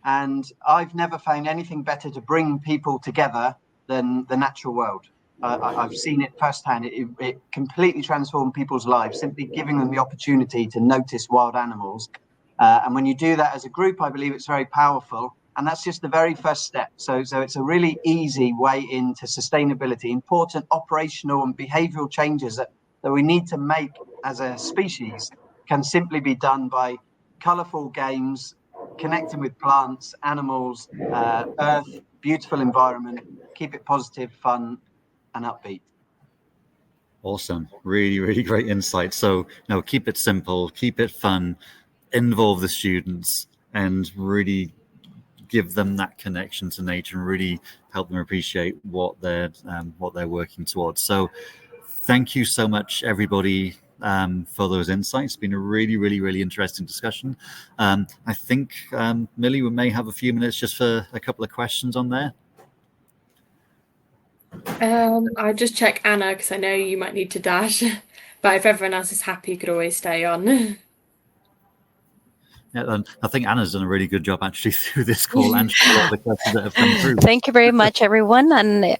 And I've never found anything better to bring people together than the natural world. I've seen it firsthand. It completely transformed people's lives, simply giving them the opportunity to notice wild animals. And when you do that as a group, I believe it's very powerful. And that's just the very first step. So it's a really easy way into sustainability. Important operational and behavioral changes that we need to make as a species can simply be done by colourful games, connecting with plants, animals, earth, beautiful environment. Keep it positive, fun, and upbeat. Awesome. Really, really great insight. So, keep it simple, keep it fun, involve the students, and really give them that connection to nature and really help them appreciate what they're working towards. So thank you so much, everybody, for those insights. It's been a really, really, really interesting discussion. I think, Millie, we may have a few minutes just for a couple of questions on there. I'll just check Anna, because I know you might need to dash. But if everyone else is happy, you could always stay on. Yeah, I think Anna's done a really good job actually through this call, answering a lot of the questions that have come through. Thank you very much, everyone, and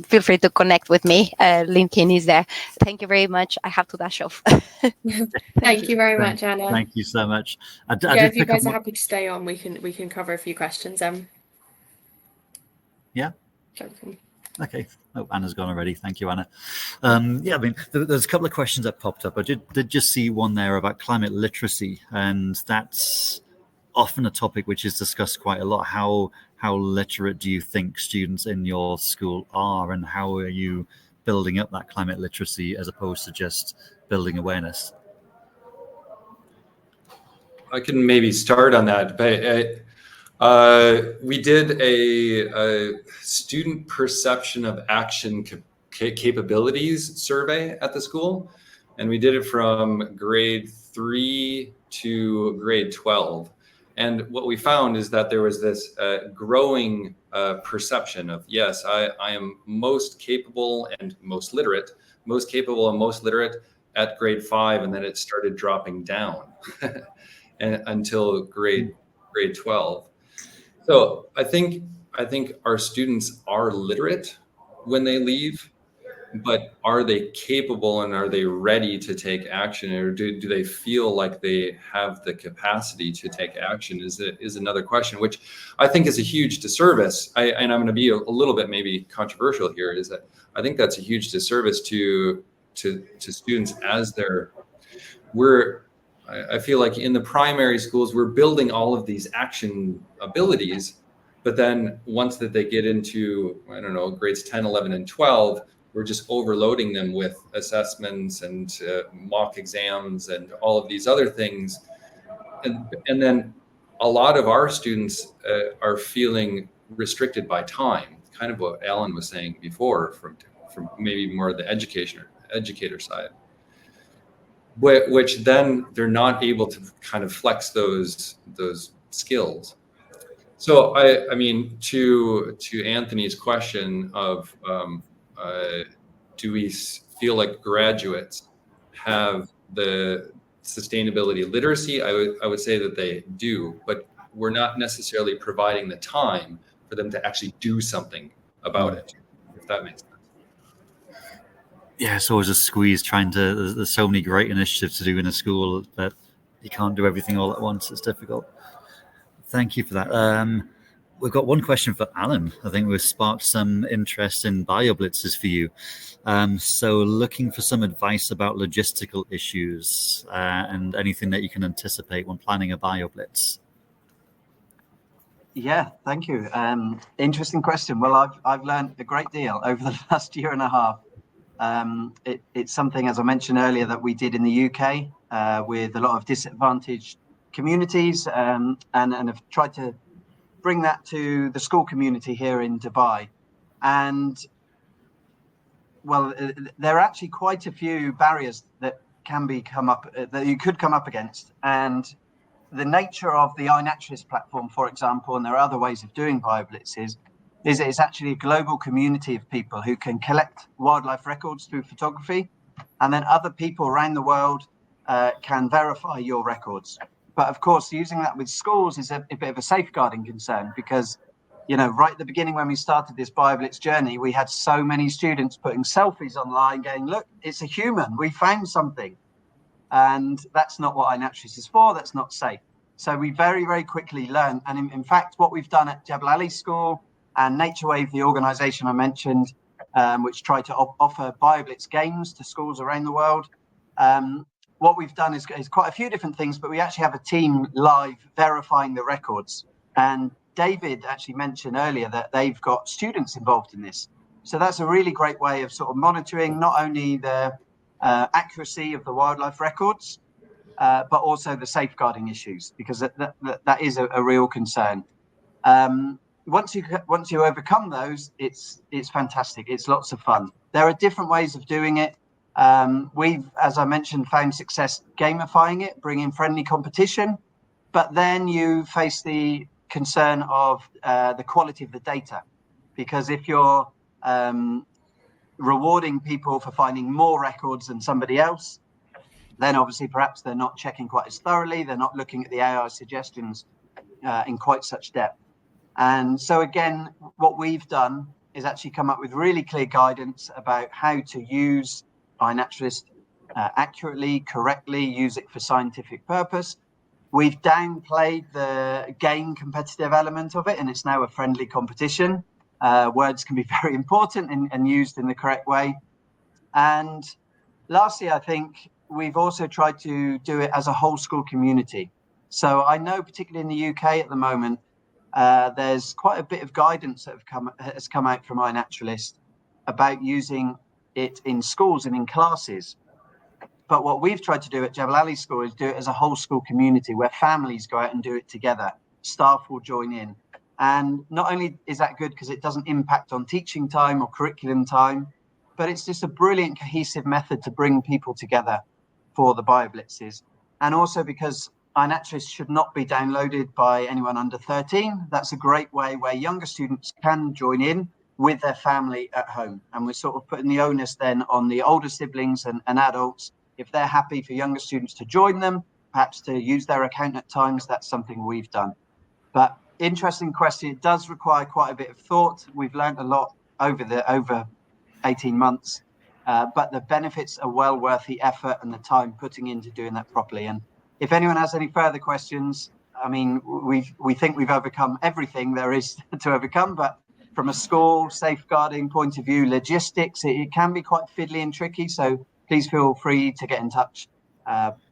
feel free to connect with me. LinkedIn is there. Thank you very much. I have to dash off. Thank you very much, Anna. Thank you so much. If you guys are happy to stay on, we can cover a few questions. Yeah. Okay. Oh, Anna's gone already. Thank you, Anna. There's a couple of questions that popped up. I did just see one there about climate literacy, and that's often a topic which is discussed quite a lot. How literate do you think students in your school are, and how are you building up that climate literacy as opposed to just building awareness? I can maybe start on that, but we did a student perception of action capabilities survey at the school, and we did it from grade 3 to grade 12. And what we found is that there was this growing perception of, yes, I am most capable and most literate at grade 5, and then it started dropping down until grade 12. So I think our students are literate when they leave, but are they capable and are they ready to take action, or do they feel like they have the capacity to take action is another question, which I think is a huge disservice. And I'm going to be a little bit maybe controversial here, is that I think that's a huge disservice to students as I feel like in the primary schools, we're building all of these action abilities, but then once that they get into, I don't know, grades 10, 11, and 12, we're just overloading them with assessments and mock exams and all of these other things. And then a lot of our students are feeling restricted by time, kind of what Alan was saying before, from maybe more the educator side. Which then they're not able to kind of flex those skills. So I mean, to Anthony's question of do we feel like graduates have the sustainability literacy? I would say that they do, but we're not necessarily providing the time for them to actually do something about it, if that makes sense. Yeah, it's always a squeeze there's so many great initiatives to do in a school, but you can't do everything all at once. It's difficult. Thank you for that. we've got one question for Alan. I think we've sparked some interest in BioBlitzes for you. So looking for some advice about logistical issues and anything that you can anticipate when planning a BioBlitz. Yeah, thank you. Interesting question. Well, I've learned a great deal over the last year and a half. It's something, as I mentioned earlier, that we did in the UK with a lot of disadvantaged communities, and have tried to bring that to the school community here in Dubai. And well, there are actually quite a few barriers that that you could come up against. And the nature of the iNaturalist platform, for example, and there are other ways of doing BioBlitzes, is it's actually a global community of people who can collect wildlife records through photography, and then other people around the world can verify your records. But of course, using that with schools is a bit of a safeguarding concern, because, right at the beginning when we started this BioBlitz journey, we had so many students putting selfies online going, look, it's a human, we found something. And that's not what iNaturalist is for. That's not safe. So we very, very quickly learned. And in fact, what we've done at Jebel Ali School and NatureWave, the organization I mentioned, which try to offer BioBlitz games to schools around the world, what we've done is quite a few different things, but we actually have a team live verifying the records. And David actually mentioned earlier that they've got students involved in this. So that's a really great way of sort of monitoring not only the accuracy of the wildlife records, but also the safeguarding issues, because that is a real concern. Once you overcome those, it's fantastic. It's lots of fun. There are different ways of doing it. We've, as I mentioned, found success gamifying it, bringing friendly competition, but then you face the concern of the quality of the data, because if you're rewarding people for finding more records than somebody else, then obviously perhaps they're not checking quite as thoroughly, they're not looking at the AI suggestions in quite such depth. And so again, what we've done is actually come up with really clear guidance about how to use iNaturalist accurately, correctly, use it for scientific purpose. We've downplayed the game competitive element of it, and it's now a friendly competition. Words can be very important and used in the correct way. And lastly, I think we've also tried to do it as a whole school community. So I know, particularly in the UK at the moment, there's quite a bit of guidance that has come out from iNaturalist about using it in schools and in classes. But what we've tried to do at Jebel Ali School is do it as a whole school community, where families go out and do it together. Staff will join in. And not only is that good because it doesn't impact on teaching time or curriculum time, but it's just a brilliant cohesive method to bring people together for the BioBlitzes. And also because iNaturalist should not be downloaded by anyone under 13. That's a great way where younger students can join in with their family at home. And we're sort of putting the onus then on the older siblings and adults. If they're happy for younger students to join them, perhaps to use their account at times, that's something we've done. But interesting question. It does require quite a bit of thought. We've learned a lot over 18 months, but the benefits are well worth the effort and the time putting into doing that properly. And if anyone has any further questions, I mean, we think we've overcome everything there is to overcome, but from a school safeguarding point of view, logistics, it can be quite fiddly and tricky. So please feel free to get in touch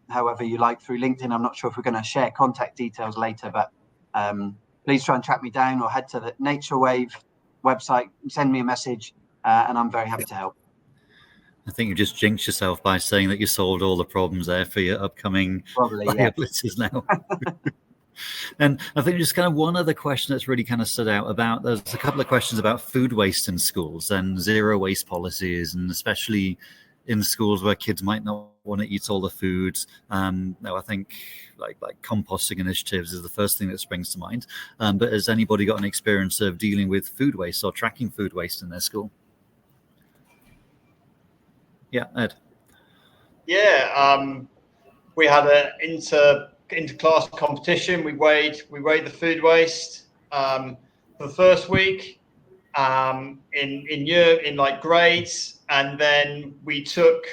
however you like through LinkedIn. I'm not sure if we're going to share contact details later, but please try and track me down or head to the NatureWave website, send me a message, and I'm very happy to help. I think you just jinxed yourself by saying that you solved all the problems there for your upcoming BioBlitzes now. And I think just kind of one other question that's really kind of stood out about, there's a couple of questions about food waste in schools and zero waste policies, and especially in schools where kids might not want to eat all the food. No, I think like composting initiatives is the first thing that springs to mind. But has anybody got an experience of dealing with food waste or tracking food waste in their school? Yeah, Ed. Yeah, we had an inter-class competition. We weighed the food waste for the first week in like grades, and then we took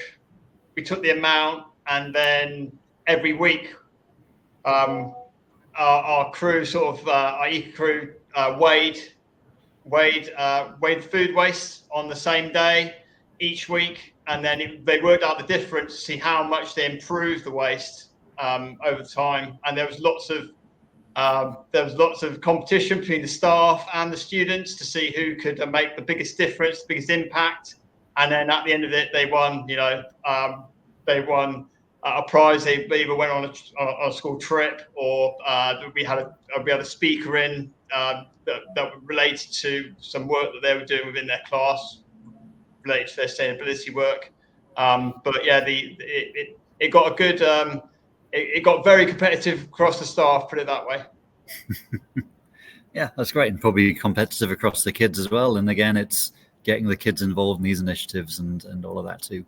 the amount, and then every week our crew, sort of our eco crew, weighed food waste on the same day each week, and then they worked out the difference to see how much they improved the waste over time. And there was lots of competition between the staff and the students to see who could make the biggest difference, the biggest impact. And then at the end of it, they won. They won a prize. They either went on a school trip, or we had a speaker in that related to some work that they were doing within their class, related to their sustainability work. But yeah, it got a good. It got very competitive across the staff, put it that way. Yeah, that's great, and probably competitive across the kids as well. And again, it's getting the kids involved in these initiatives and all of that too.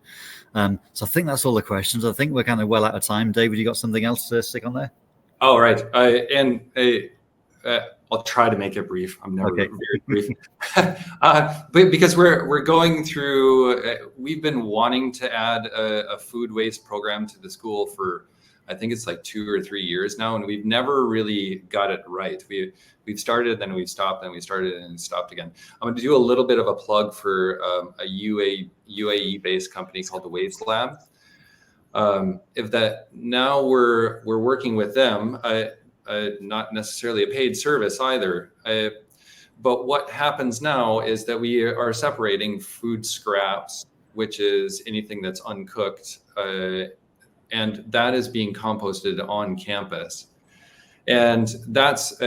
So I think that's all the questions. I think we're kind of well out of time. David, you got something else to stick on there? Oh, right. I'll try to make it brief. I'm never very brief. But because we're going through, we've been wanting to add a food waste program to the school for, I think it's like 2 or 3 years now, and we've never really got it right. We've started, then we've stopped, then we started and stopped again. I'm going to do a little bit of a plug for a UAE-based company called the Waste Lab. Now we're working with them, not necessarily a paid service either. But what happens now is that we are separating food scraps, which is anything that's uncooked, and that is being composted on campus. And that's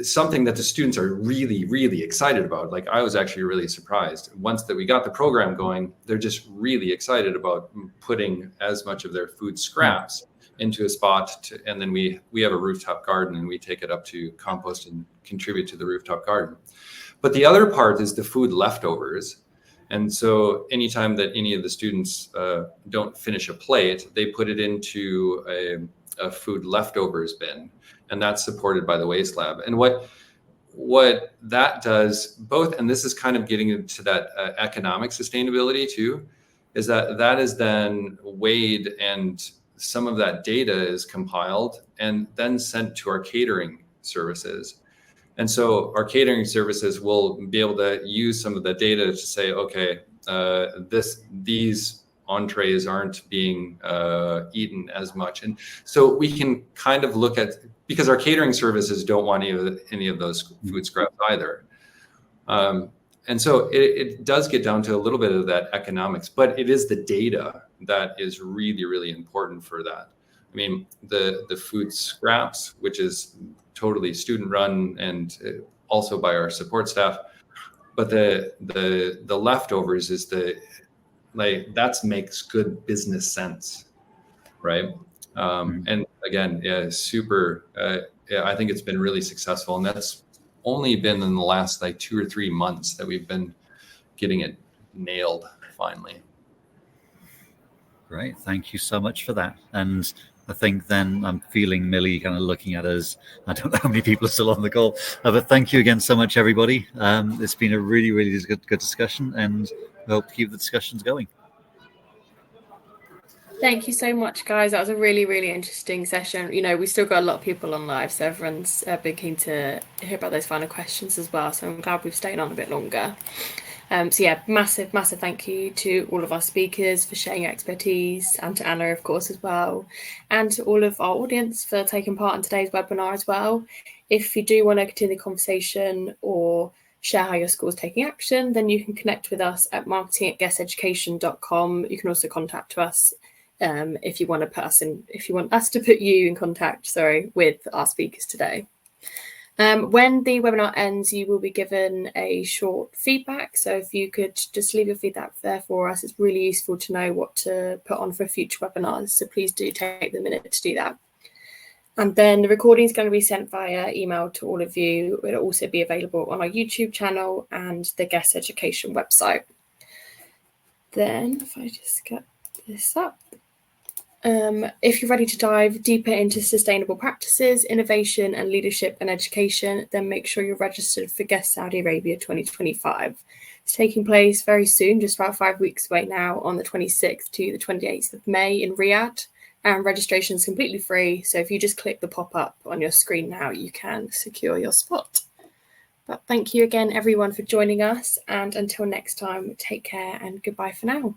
something that the students are really, really excited about. Like, I was actually really surprised. Once that we got the program going, they're just really excited about putting as much of their food scraps into a spot, and then we have a rooftop garden, and we take it up to compost and contribute to the rooftop garden. But the other part is the food leftovers. And so anytime that any of the students don't finish a plate, they put it into a food leftovers bin, and that's supported by the Waste Lab. And what that does, both, and this is kind of getting into that economic sustainability too, is that is then weighed, and some of that data is compiled and then sent to our catering services. And so our catering services will be able to use some of the data to say, okay, these entrees aren't being eaten as much. And so we can kind of look at, because our catering services don't want any of those food scraps either. And so it does get down to a little bit of that economics, but it is the data that is really, really important for that. I mean, the food scraps, which is totally student run and also by our support staff, but the leftovers is that makes good business sense, right? And again, super. I think it's been really successful, and that's only been in the last 2 or 3 months that we've been getting it nailed finally. Great, thank you so much for that. And I think then I'm feeling Millie kind of looking at us. I don't know how many people are still on the call, but thank you again so much, everybody. It's been a really, really good discussion, and I hope to keep the discussions going. Thank you so much, guys. That was a really, really interesting session. We still got a lot of people on live, so everyone's been keen to hear about those final questions as well. So I'm glad we've stayed on a bit longer. So yeah, massive thank you to all of our speakers for sharing your expertise, and to Anna, of course, as well, and to all of our audience for taking part in today's webinar as well. If you do want to continue the conversation or share how your school is taking action, then you can connect with us at marketing@gesseducation.com. You can also contact us if you want us to put you in contact, with our speakers today. When the webinar ends, you will be given a short feedback. So if you could just leave your feedback there for us, it's really useful to know what to put on for future webinars. So please do take the minute to do that. And then the recording is going to be sent via email to all of you. It'll also be available on our YouTube channel and the GESS Education website. Then if I just get this up. If you're ready to dive deeper into sustainable practices, innovation and leadership and education, then make sure you're registered for GESS Saudi Arabia 2025. It's taking place very soon, just about 5 weeks away now, on the 26th to the 28th of May in Riyadh, and registration is completely free. So if you just click the pop-up on your screen now, you can secure your spot. But thank you again, everyone, for joining us. And until next time, take care and goodbye for now.